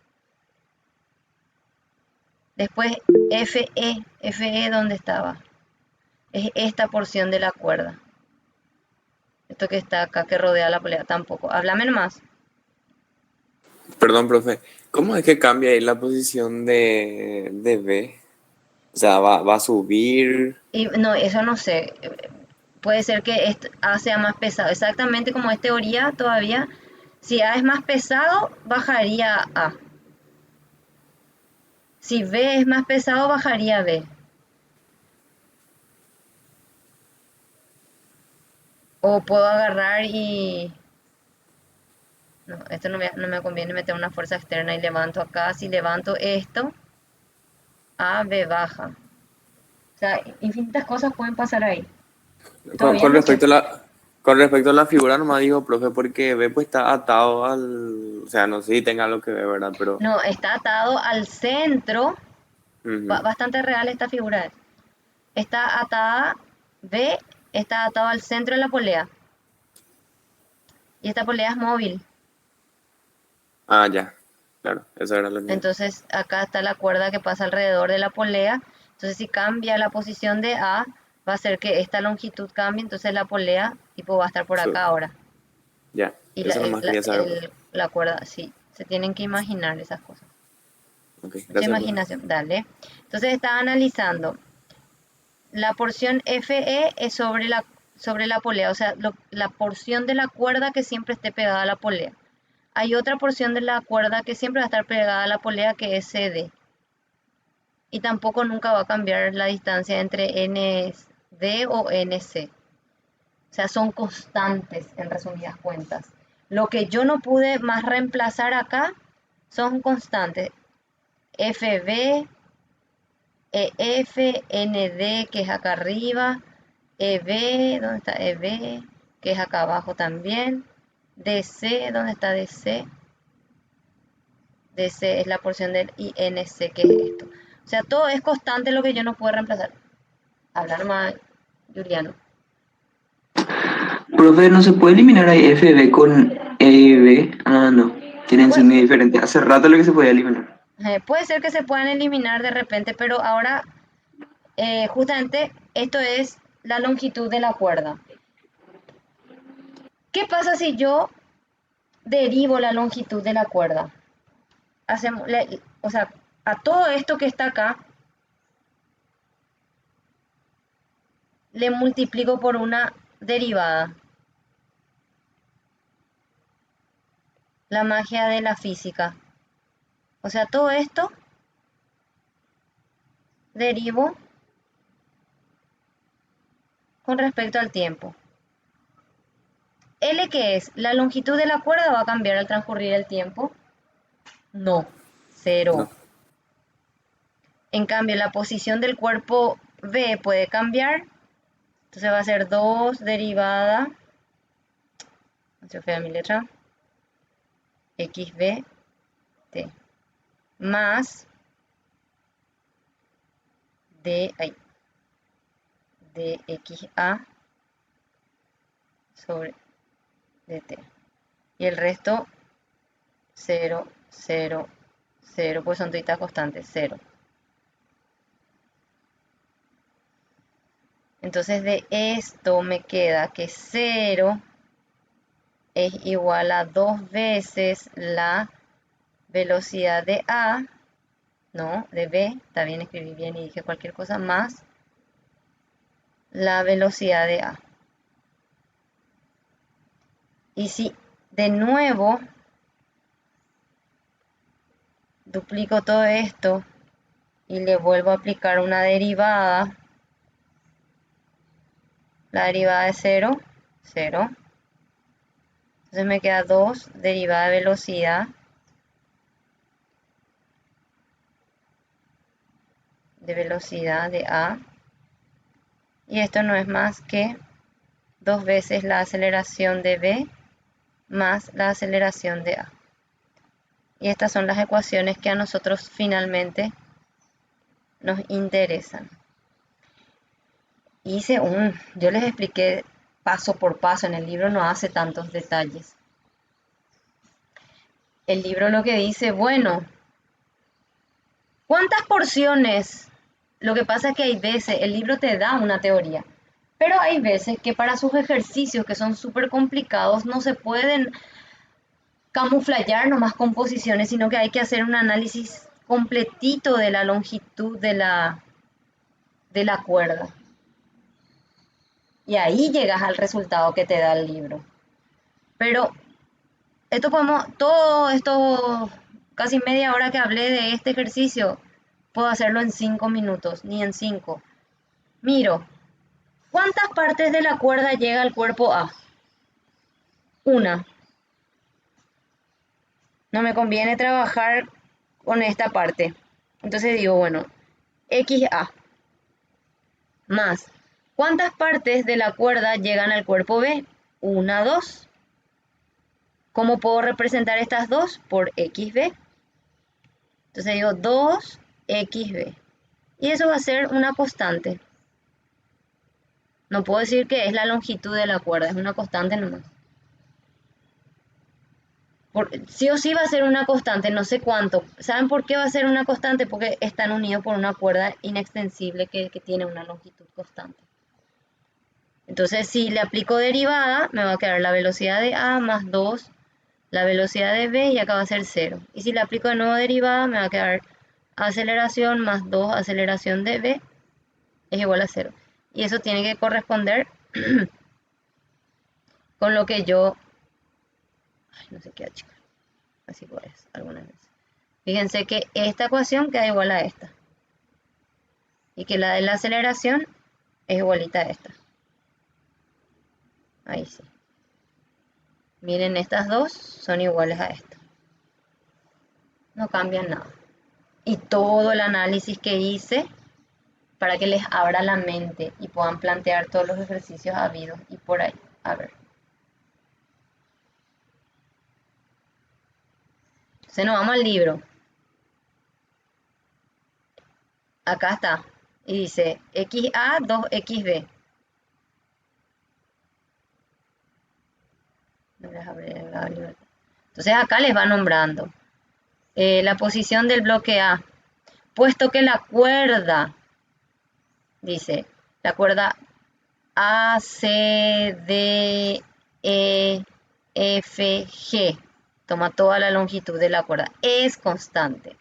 Después FE, ¿dónde estaba? Es esta porción de la cuerda. Esto que está acá, que rodea la polea, tampoco. Háblame nomás. Perdón, profe. ¿Cómo es que cambia ahí la posición de B? O sea, va a subir. Y no, eso no sé. Puede ser que A sea más pesado. Exactamente como es teoría todavía. Si A es más pesado, bajaría A. Si B es más pesado, bajaría B. O puedo agarrar y... No, esto no me conviene meter una fuerza externa y levanto acá. Si levanto esto, A, B baja. O sea, infinitas cosas pueden pasar ahí. Con, Todavía con no sé. respecto a con respecto a la figura, nomás digo, profe, porque B pues está atado al. O sea, no sé si tenga algo que ver, ¿verdad? Pero. No, está atado al centro. Ujú. Bastante real esta figura. Está atada, B, está atado al centro de la polea. Y esta polea es móvil. Ah, ya. Claro, eso era lo que. Entonces acá está la cuerda que pasa alrededor de la polea. Entonces si cambia la posición de A, va a hacer que esta longitud cambie. Entonces la polea tipo va a estar por acá ahora. Ya. Y Eso nomás quería saber, profe. la cuerda, sí. Se tienen que imaginar esas cosas. Ok, Mucha gracias, profe. imaginación. Dale. Entonces estaba analizando. La porción FE es sobre la polea, o sea, la porción de la cuerda que siempre esté pegada a la polea. Hay otra porción de la cuerda que siempre va a estar pegada a la polea que es CD. Y tampoco nunca va a cambiar la distancia entre ND o NC. O sea, son constantes en resumidas cuentas. Lo que yo no pude más reemplazar acá son constantes. FB, EF, ND, que es acá arriba, EB, ¿dónde está EB? Que es acá abajo también, DC, ¿dónde está DC? DC es la porción del INC, que es esto. O sea, todo es constante lo que yo no puedo reemplazar. Hablar más, Juliano. Profe, ¿no se puede eliminar ahí FB con EB? Ah, no. Tienen Pues, signo diferente. Hace rato lo que se podía eliminar. puede ser que se puedan eliminar de repente, pero ahora justamente esto es la longitud de la cuerda. ¿Qué pasa si yo derivo la longitud de la cuerda. O sea, a todo esto que está acá, le multiplico por una derivada. La magia de la física. O sea, todo esto derivo con respecto al tiempo. L, ¿qué es? ¿La longitud de la cuerda va a cambiar al transcurrir el tiempo? No, cero. No. En cambio, la posición del cuerpo V puede cambiar. Entonces va a ser 2 derivada, no se fea mi letra, xv t más dxa sobre dt. Y el resto 0, 0, 0, pues son toditas constantes, 0. Entonces de esto me queda que 0 es igual a 2 veces la velocidad de A, no, de B, está bien, escribí bien y dije cualquier cosa, más la velocidad de A. Y si de nuevo duplico todo esto y le vuelvo a aplicar una derivada, la derivada de 0, 0. Entonces me queda 2 derivada de velocidad de A. Y esto no es más que 2 veces la aceleración de B más la aceleración de A. Y estas son las ecuaciones que a nosotros finalmente nos interesan. Yo les expliqué paso por paso, en el libro no hace tantos detalles. El libro lo que dice, bueno, ¿cuántas porciones? Lo que pasa es que hay veces, el libro te da una teoría, pero hay veces que para sus ejercicios que son súper complicados no se pueden camuflar nomás composiciones, sino que hay que hacer un análisis completito de la longitud de la cuerda. Y ahí llegas al resultado que te da el libro. Pero todo esto, casi media hora que hablé de este ejercicio, puedo hacerlo en 5 minutos, ni en 5. Miro, ¿cuántas partes de la cuerda llega al cuerpo A? Una. No me conviene trabajar con esta parte. Entonces digo, bueno, XA más. ¿Cuántas partes de la cuerda llegan al cuerpo B? 1, 2. ¿Cómo puedo representar estas dos? Por XB. Entonces digo 2XB. Y eso va a ser una constante. No puedo decir que es la longitud de la cuerda, es una constante nomás. Sí o sí va a ser una constante, no sé cuánto. ¿Saben por qué va a ser una constante? Porque están unidos por una cuerda inextensible que tiene una longitud constante. Entonces, si le aplico derivada, me va a quedar la velocidad de A más 2, la velocidad de B, y acá va a ser 0. Y si le aplico de nuevo derivada, me va a quedar aceleración más 2 aceleración de B es igual a 0. Y eso tiene que corresponder con lo que yo... Ay, no sé qué, chicos. Así pues, algunas veces. Fíjense que esta ecuación queda igual a esta. Y que la de la aceleración es igualita a esta. Ahí sí. Miren, estas dos son iguales a esta. No cambian nada. Y todo el análisis que hice para que les abra la mente y puedan plantear todos los ejercicios habidos y por ahí. A ver. Entonces nos vamos al libro. Acá está. Y dice XA 2XB. Entonces acá les va nombrando la posición del bloque A. Puesto que la cuerda, dice, la cuerda A, C, D, E, F, G, Toma toda la longitud de la cuerda. Es constante.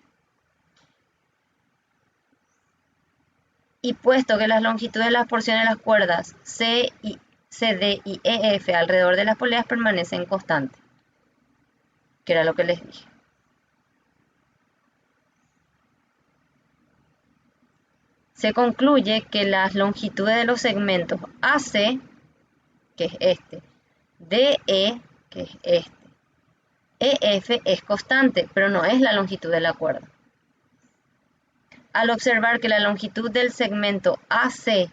Y puesto que las longitudes de las porciones de las cuerdas C, D y E, F alrededor de las poleas permanecen constantes, que era lo que les dije. Se concluye que las longitudes de los segmentos AC, que es este, DE, que es este, EF es constante, pero no es la longitud de la cuerda. Al observar que la longitud del segmento AC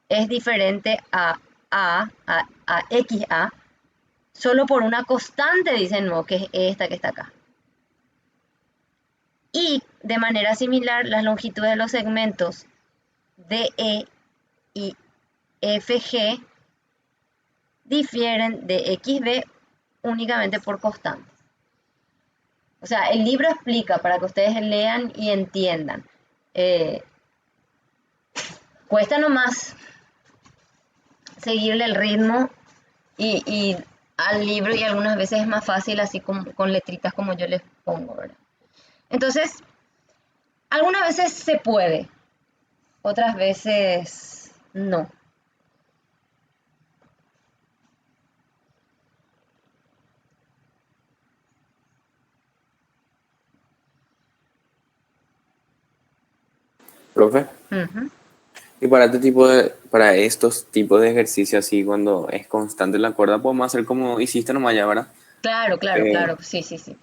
es diferente a XA, solo por una constante, dicen, no, que es esta que está acá. Y de manera similar, las longitudes de los segmentos DE y FG difieren de XB únicamente por constante. O sea, el libro explica para que ustedes lean y entiendan. Cuesta nomás seguirle el ritmo y al libro, y algunas veces es más fácil así con letritas como yo les pongo, ¿verdad? Entonces, algunas veces se puede, otras veces no. Profe. Ujú. Y para estos tipos de ejercicios así, cuando es constante la cuerda, podemos hacer como hiciste nomás ya, ¿verdad? Claro, claro, Eh, claro, sí, sí, sí.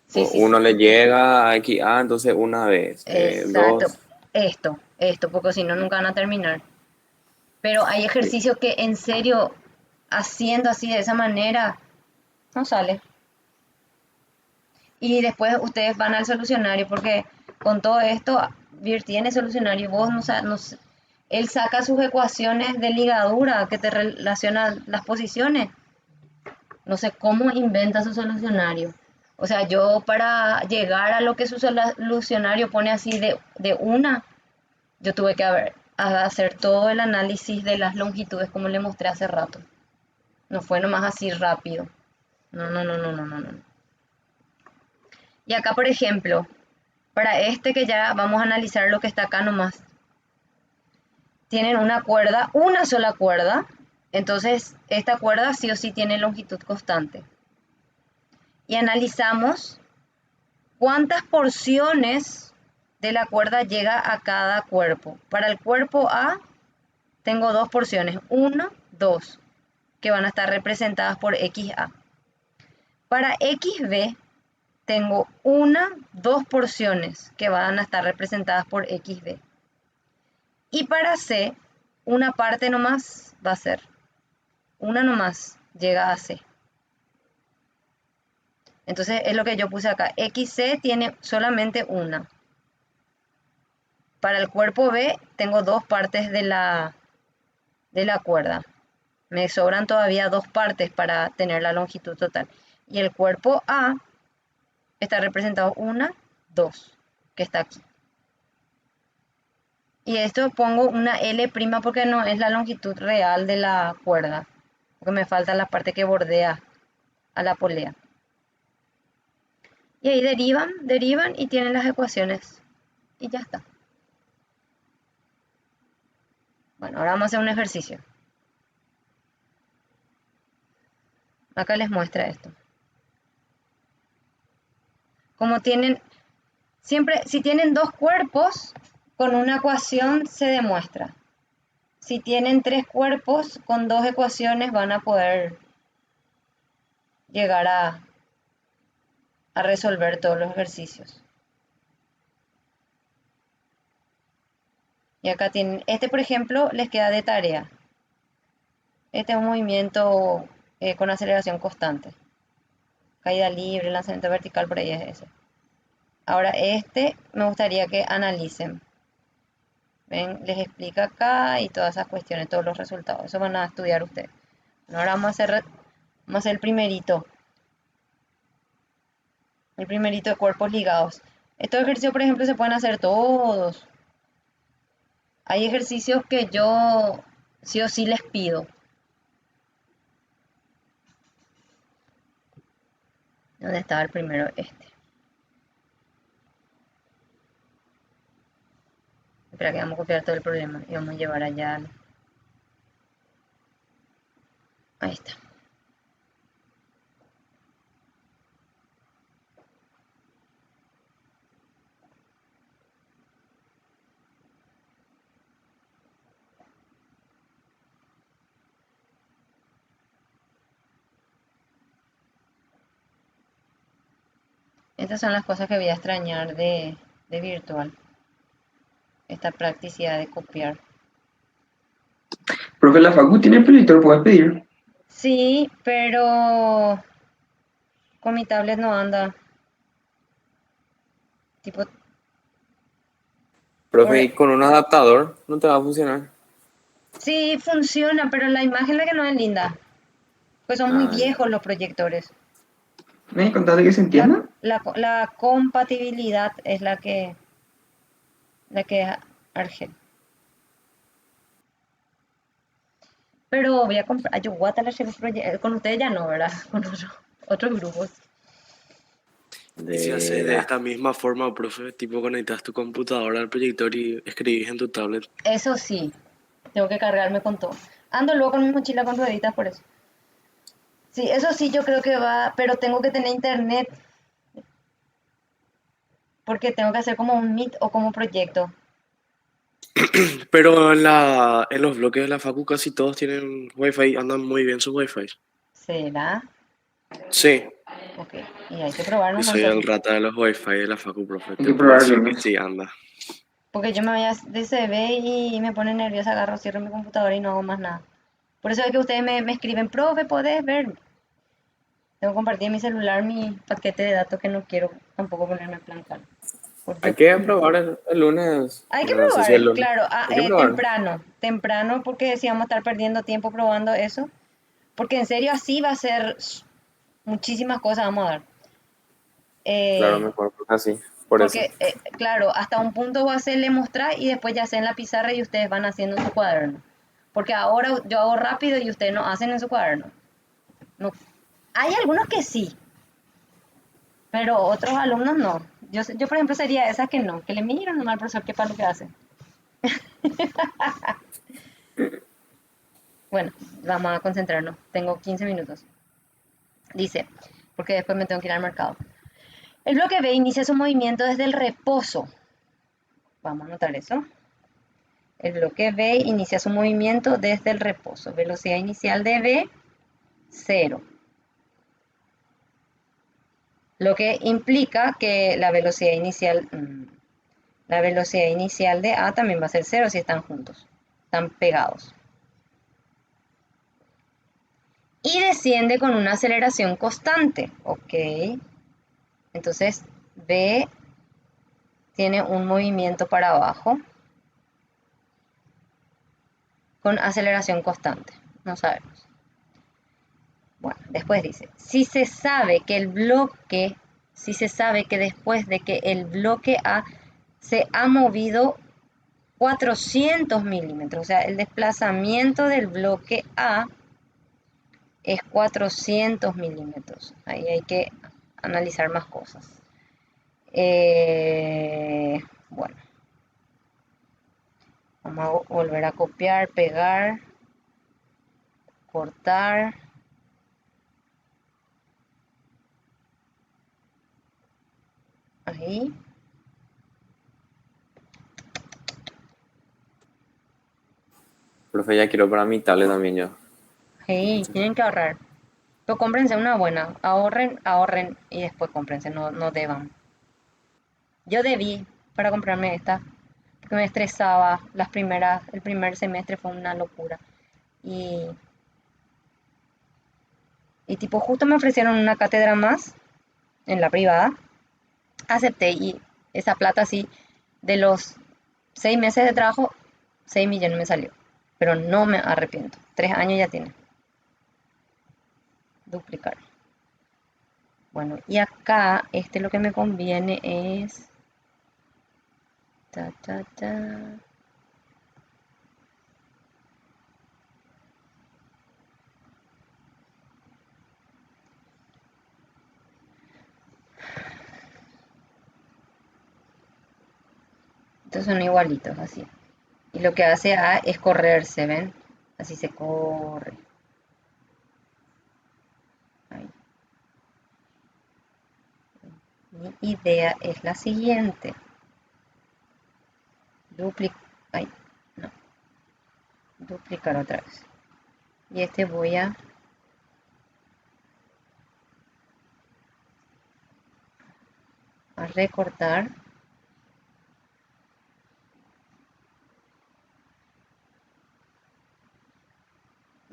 Sí, sí, sí. Uno le llega a X, entonces una vez, Exacto. dos. Esto, porque si no, nunca van a terminar. Pero hay Sí. ejercicios que en serio, haciendo así de esa manera, no sale. Y después ustedes van al solucionario, porque con todo esto, Vir tiene solucionario, vos él saca sus ecuaciones de ligadura que te relacionan las posiciones. No sé cómo inventa su solucionario. O sea, yo para llegar a lo que su solucionario pone así de una, yo tuve que hacer todo el análisis de las longitudes como le mostré hace rato. No fue nomás así rápido. No, no, no, no, no, no, no. Y acá, por ejemplo, para este que ya vamos a analizar lo que está acá nomás. Tienen una cuerda, una sola cuerda. Entonces, esta cuerda sí o sí tiene longitud constante. Y analizamos cuántas porciones de la cuerda llega a cada cuerpo. Para el cuerpo A tengo dos porciones, 1, 2, que van a estar representadas por XA. Para XB tengo dos porciones que van a estar representadas por XB. Y para C, una parte nomás va a ser, una nomás llega a C. Entonces es lo que yo puse acá. XC tiene solamente una. Para el cuerpo B tengo dos partes de la cuerda. Me sobran todavía dos partes para tener la longitud total. Y el cuerpo A está representado 1, 2, que está aquí. Y esto pongo una L' porque no es la longitud real de la cuerda. Porque me falta la parte que bordea a la polea. Y ahí derivan y tienen las ecuaciones. Y ya está. Bueno, ahora vamos a hacer un ejercicio. Acá les muestra esto. Como tienen, siempre, si tienen dos cuerpos, con una ecuación se demuestra. Si tienen tres cuerpos, con dos ecuaciones van a poder llegar a resolver todos los ejercicios. Y acá tienen, este por ejemplo les queda de tarea. Este es un movimiento con aceleración constante. Caída libre, lanzamiento vertical, por ahí es ese. Ahora este me gustaría que analicen. ¿Ven? Les explica acá y todas esas cuestiones, todos los resultados. Eso van a estudiar ustedes. Ahora vamos a hacer el primerito. El primerito de cuerpos ligados. Estos ejercicios, por ejemplo, se pueden hacer todos. Hay ejercicios que yo sí o sí les pido. ¿Dónde estaba el primero? Este. Espera que vamos a copiar todo el problema y vamos a llevar allá. Ahí está. Estas son las cosas que voy a extrañar de virtual. Esta practicidad de copiar. Profe, la facu tiene proyector, puedes pedir. Sí, pero con mi tablet no anda. Tipo, Profe, por- y con un adaptador no te va a funcionar. sí funciona, pero la imagen es la que no es linda. Pues son muy Ah, ya. viejos los proyectores. ¿Me contaste que se La, entienda? la compatibilidad es la que es Argel. Pero voy a comprar, yo voy a tener ese con ustedes ya no, ¿verdad? Con otros grupos. Y si haces De de la... esta misma forma, profe, tipo conectas tu computadora al proyector y escribís en tu tablet. Eso sí, tengo que cargarme con todo. Ando luego con mi mochila con rueditas por eso. Sí, eso sí yo creo que va, pero tengo que tener internet porque tengo que hacer como un Meet o como proyecto. Pero en los bloques de la facu casi todos tienen wifi, andan muy bien sus wifi. ¿Será? Sí, Ok, y hay que probar yo nomás soy el entonces. rata de los wifi de la facu, profe, Hay te que puedo probarlo, decir ¿no? que sí anda. Porque yo me voy a DCB y me pone nerviosa, agarro, cierro mi computadora y no hago más nada. Por eso es que ustedes me escriben, profe, ¿podés ver? Tengo que compartir en mi celular mi paquete de datos que no quiero tampoco ponerme en plan calma. Hay que probar el lunes. Hay que No sé si el probar, lunes. claro, Hay que probar. temprano, porque si vamos a estar perdiendo tiempo probando eso, porque en serio así va a ser muchísimas cosas vamos a dar. Claro, Eh, mejor, porque así. Por eso. porque, claro, hasta un punto voy a hacerle mostrar y después ya sé en la pizarra y ustedes van haciendo en su cuaderno. Porque ahora yo hago rápido y ustedes no hacen en su cuaderno. No. Hay algunos que sí, pero otros alumnos no. Yo por ejemplo, sería esa que no, que le miran nomás al profesor qué para lo que hace. Bueno, vamos a concentrarnos. Tengo 15 minutos. Dice, porque después me tengo que ir al mercado. El bloque B inicia su movimiento desde el reposo. Vamos a anotar eso. El bloque B inicia su movimiento desde el reposo. Velocidad inicial de B, 0. Lo que implica que la velocidad inicial de A también va a ser 0 si están juntos, están pegados. Y desciende con una aceleración constante. Ok. Entonces, B tiene un movimiento para abajo con aceleración constante. No sabemos. Bueno, después dice, si se sabe que después de que el bloque A se ha movido 400 milímetros, o sea, el desplazamiento del bloque A es 400 milímetros. Ahí hay que analizar más cosas. Bueno, vamos a volver a copiar, pegar, cortar. Ahí. Profe, ya quiero para mi tablet también yo. Ahí, tienen que ahorrar. Pero cómprense una buena. Ahorren, ahorren y después cómprense, no, no deban. Yo debí para comprarme esta, porque me estresaba. El primer semestre fue una locura. Y, y tipo, justo me ofrecieron una cátedra más en la privada. Acepté y esa plata así, de los 6 meses de trabajo, 6 millones me salió. Pero no me arrepiento. 3 años ya tiene. Duplicar. Bueno, y acá, lo que me conviene es... Ta, ta, ta. Estos son igualitos, así. Y lo que hace A es correrse, ¿ven? Así se corre. Ahí. Mi idea es la siguiente. Ay, no. Duplicar otra vez. Y este voy a recortar.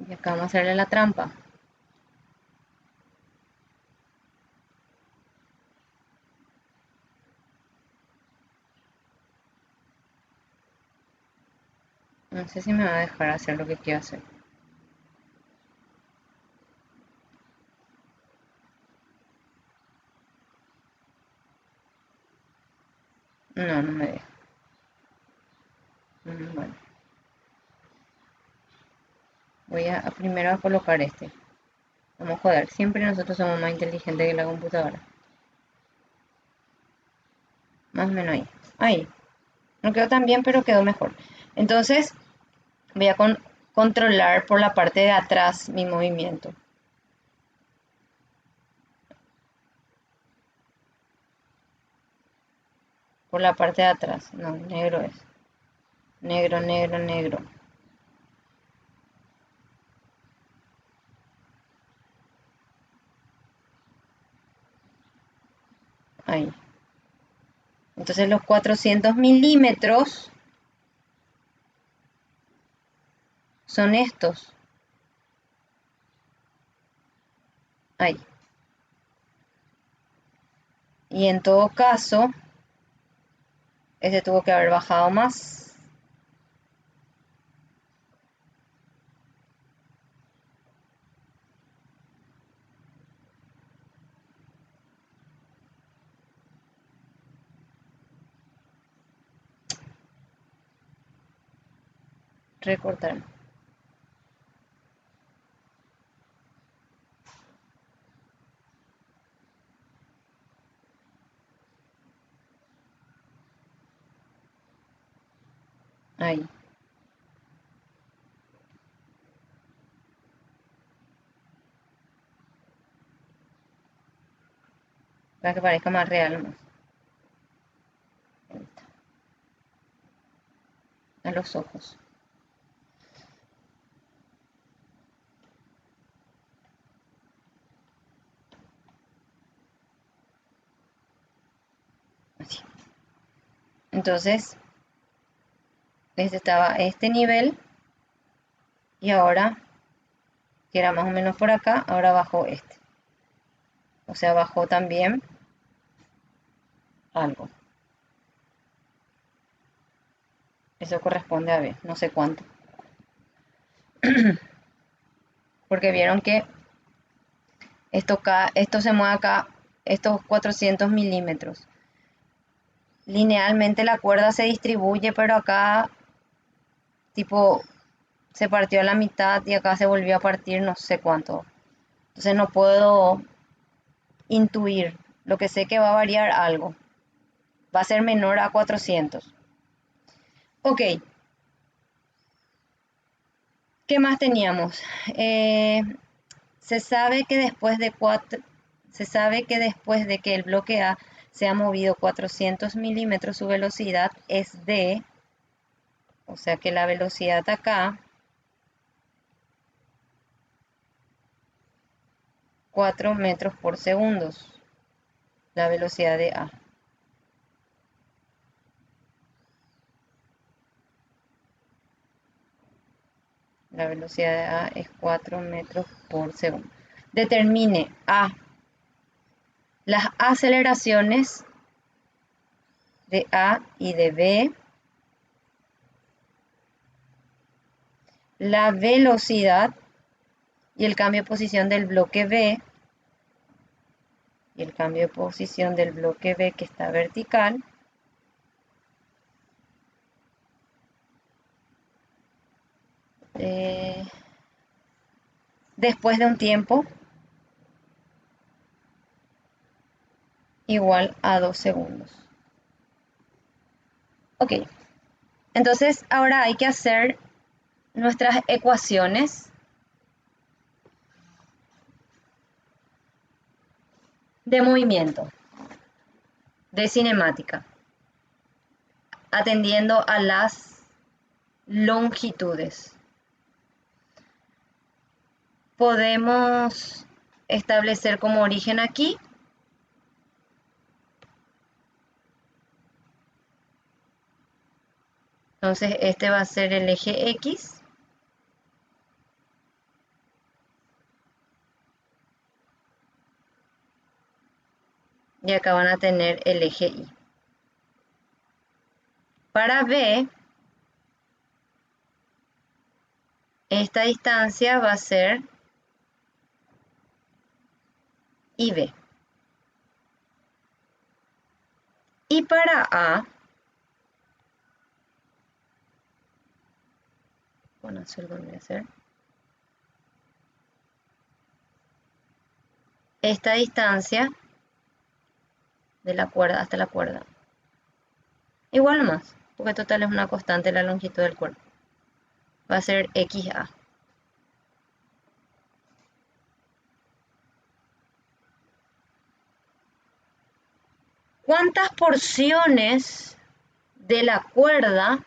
Y acá vamos a hacerle la trampa. No sé si me va a dejar hacer lo que quiero hacer. No, no me deja. Bueno. Voy a primero a colocar este. Vamos a joder. Siempre nosotros somos más inteligentes que la computadora. Más o menos ahí. Ahí. No quedó tan bien, pero quedó mejor. Entonces, voy a controlar por la parte de atrás mi movimiento. Por la parte de atrás. No, negro es. Negro, negro, negro. Ahí. Entonces los 400 milímetros son estos. Ahí. Y en todo caso, este tuvo que haber bajado más. Recortar. Ahí. Para que parezca más real. Más. A los ojos. Así. Entonces, este estaba a este nivel. Y ahora, que era más o menos por acá, ahora bajó este. O sea, bajó también algo. Eso corresponde a B, no sé cuánto. Porque vieron que esto se mueve acá, estos 400 milímetros. Linealmente la cuerda se distribuye, pero acá, tipo, se partió a la mitad y acá se volvió a partir no sé cuánto. Entonces no puedo intuir. Lo que sé que va a variar algo. Va a ser menor a 400. Ok. ¿Qué más teníamos? Se sabe que después de que el bloque A se ha movido 400 milímetros, su velocidad es de, o sea que la velocidad acá, 4 metros por segundo, la velocidad de A. La velocidad de A es 4 metros por segundo. Determine A. Las aceleraciones de A y de B. La velocidad y el cambio de posición del bloque B. Y el cambio de posición del bloque B que está vertical. Después de un tiempo igual a 2 segundos. Ok, entonces ahora hay que hacer nuestras ecuaciones de movimiento, de cinemática, atendiendo a las longitudes. Podemos establecer como origen aquí entonces este va a ser el eje X y acá van a tener el eje Y. Para B, esta distancia va a ser IB. Y para A, con azul voy a hacer, esta distancia de la cuerda hasta la cuerda. Igual nomás, porque total es una constante la longitud del cuerpo. Va a ser XA. ¿Cuántas porciones de la cuerda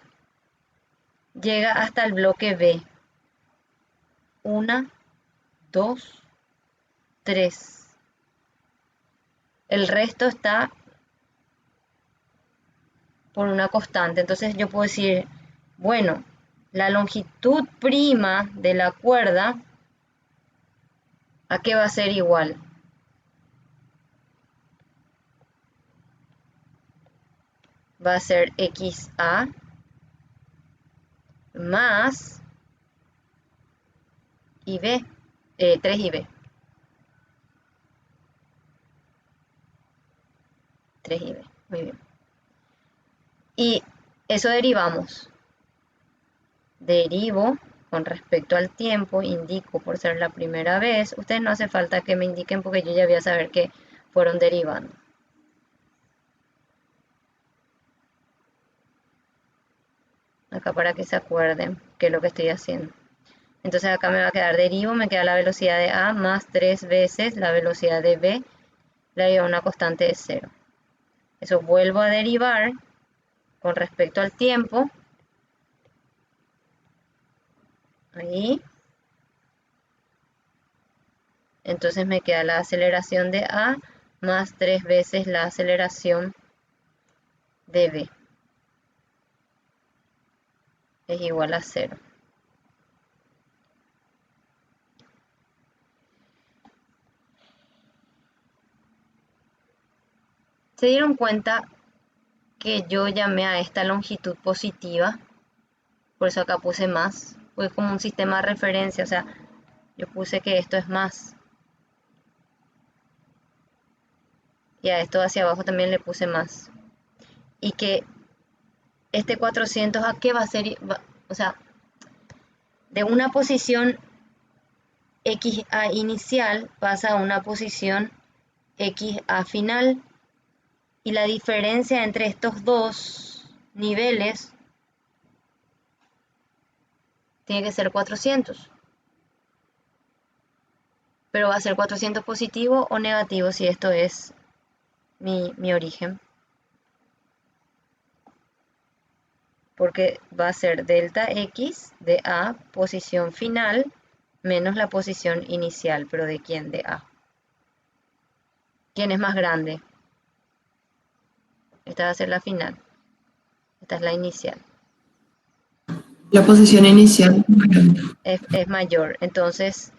llega hasta el bloque B? 1, 2, 3. El resto está por una constante. Entonces yo puedo decir, bueno, la longitud prima de la cuerda, ¿a qué va a ser igual? Va a ser XA más IB, 3IB. 3IB, muy bien. Y eso derivamos. Derivo con respecto al tiempo, indico por ser la primera vez. Ustedes no hace falta que me indiquen porque yo ya voy a saber que fueron derivando. Acá para que se acuerden qué es lo que estoy haciendo. Entonces acá me va a quedar derivo, me queda la velocidad de A más 3 veces la velocidad de B, la llevo a una constante de 0. Eso vuelvo a derivar con respecto al tiempo. Ahí. Entonces me queda la aceleración de A más 3 veces la aceleración de B. Es igual a 0. ¿Se dieron cuenta que yo llamé a esta longitud positiva? Por eso acá puse más. Pues como un sistema de referencia, o sea, yo puse que esto es más. Y a esto hacia abajo también le puse más. Y que este 400, ¿a qué va a ser? O sea, de una posición XA inicial pasa a una posición XA final. Y la diferencia entre estos dos niveles tiene que ser 400. Pero va a ser 400 positivo o negativo si esto es mi origen. Porque va a ser delta X de A, posición final, menos la posición inicial. ¿Pero de quién? De A. ¿Quién es más grande? Esta va a ser la final. Esta es la inicial. La posición inicial. Bueno, Es mayor. Entonces,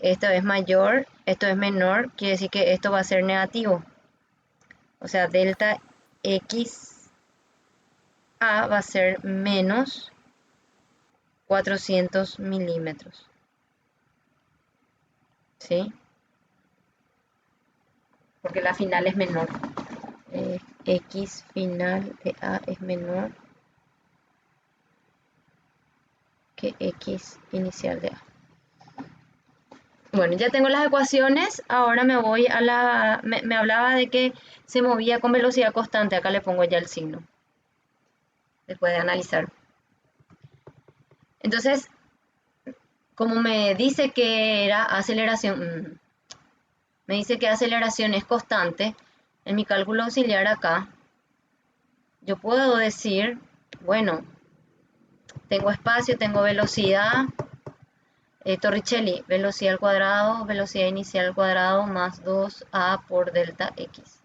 esto es mayor, esto es menor. Quiere decir que esto va a ser negativo. O sea, delta X A va a ser menos 400 milímetros. ¿Sí? Porque la final es menor. X final de A es menor que X inicial de A. Bueno, ya tengo las ecuaciones. Ahora me voy a la... Me hablaba de que se movía con velocidad constante. Acá le pongo ya el signo. después de analizar. Entonces, como me dice que era aceleración, me dice que aceleración es constante, en mi cálculo auxiliar acá, yo puedo decir, bueno, tengo espacio, tengo velocidad, Torricelli, velocidad al cuadrado, velocidad inicial al cuadrado más 2a por delta x.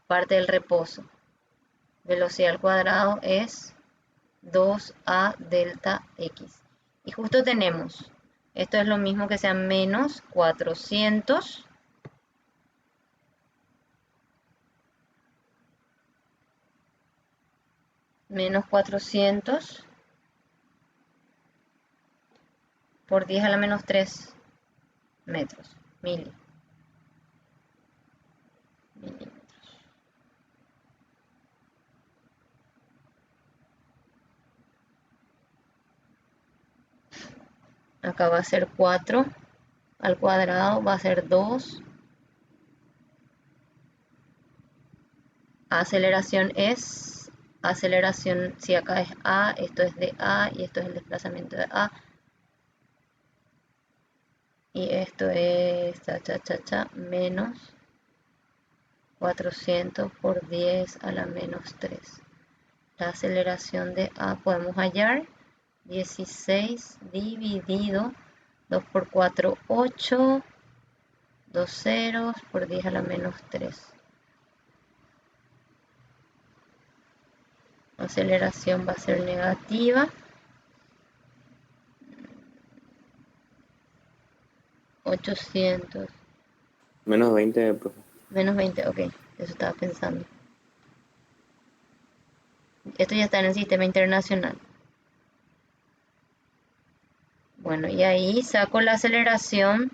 Parte del reposo. Velocidad al cuadrado es 2a delta x. Y justo tenemos, esto es lo mismo que sea menos 400 por 10 a la menos 3 metros, milímetros. Acá va a ser 4 al cuadrado, va a ser 2. Aceleración es, aceleración, si acá es A, esto es de A y esto es el desplazamiento de A. Y esto es, menos 400 por 10 a la menos 3. La aceleración de A podemos hallar 16 dividido 2 por 4, 8, 2 ceros por 10 a la menos 3. Aceleración va a ser negativa. 800. Menos 20, profe. Menos 20, ok. Eso estaba pensando. Esto ya está en el sistema internacional. Bueno, y ahí saco la aceleración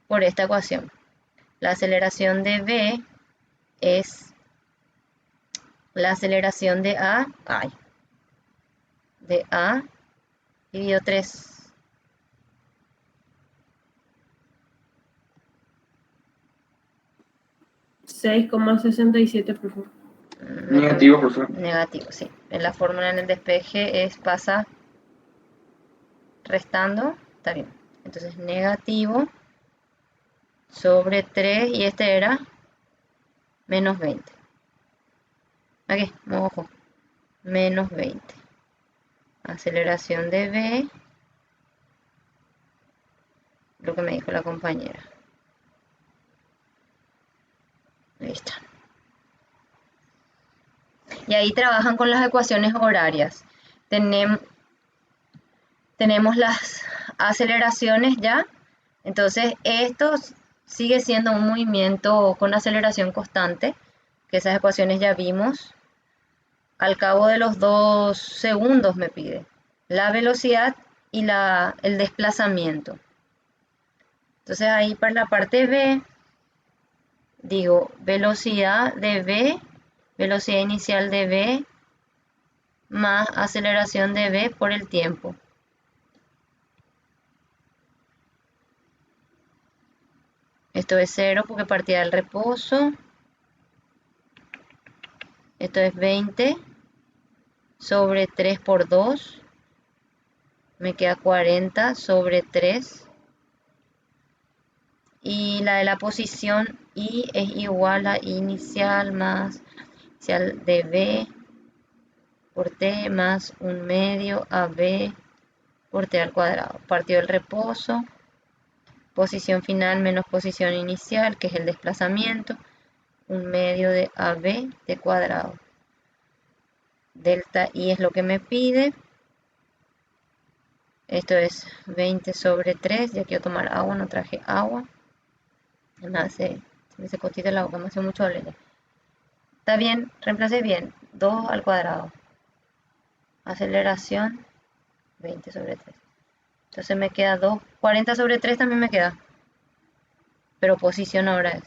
por esta ecuación. La aceleración de B es la aceleración de A, de A dividido 3. $6,67, por favor. Negativo, profesor. Negativo, sí. En la fórmula en el despeje es pasa restando, está bien. Entonces negativo sobre 3 y este era menos 20. Aquí, ojo, menos 20. Aceleración de B, lo que me dijo la compañera. Ahí está. Y ahí trabajan con las ecuaciones horarias. Tenemos las aceleraciones ya. Entonces esto sigue siendo un movimiento con aceleración constante, que esas ecuaciones ya vimos. Al cabo de los 2 segundos me pide la velocidad y el desplazamiento. Entonces ahí para la parte B, digo velocidad de B, velocidad inicial de B, más aceleración de B por el tiempo. Esto es 0 porque partía del reposo. Esto es 20 sobre 3 por 2. Me queda 40 sobre 3. Y la de la posición I es igual a inicial más inicial de B por T más 1/2 a B por T al cuadrado. Partido del reposo. Posición final menos posición inicial, que es el desplazamiento. 1/2 de AB de cuadrado. Delta I es lo que me pide. Esto es 20 sobre 3. Ya quiero tomar agua, no traje agua. Se me secó el agua, me hace mucho dolor. Está bien, reemplacé bien. 2 al cuadrado. Aceleración 20 sobre 3. Entonces me queda 2. 40 sobre 3 también me queda. Pero posición ahora es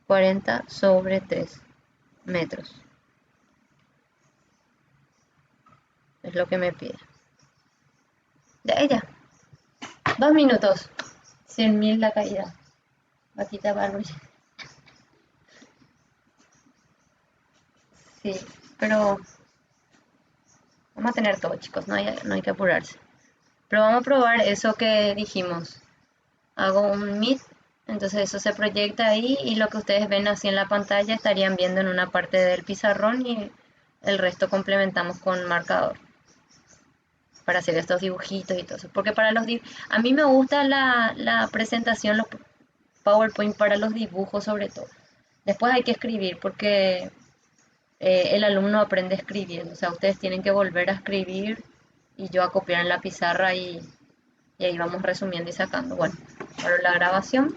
40 sobre 3 metros. Es lo que me pide. Ya. 2 minutos. 100.000 la caída. Batita Barbie. Sí, pero vamos a tener todo, chicos, no hay que apurarse. Pero vamos a probar eso que dijimos. Hago un Meet, entonces eso se proyecta ahí y lo que ustedes ven así en la pantalla estarían viendo en una parte del pizarrón y el resto complementamos con marcador para hacer estos dibujitos y todo eso. Porque a mí me gusta la presentación, los PowerPoint para los dibujos sobre todo. Después hay que escribir porque el alumno aprende a escribir. O sea, ustedes tienen que volver a escribir y yo a copiar en la pizarra y ahí vamos resumiendo y sacando. Bueno, para la grabación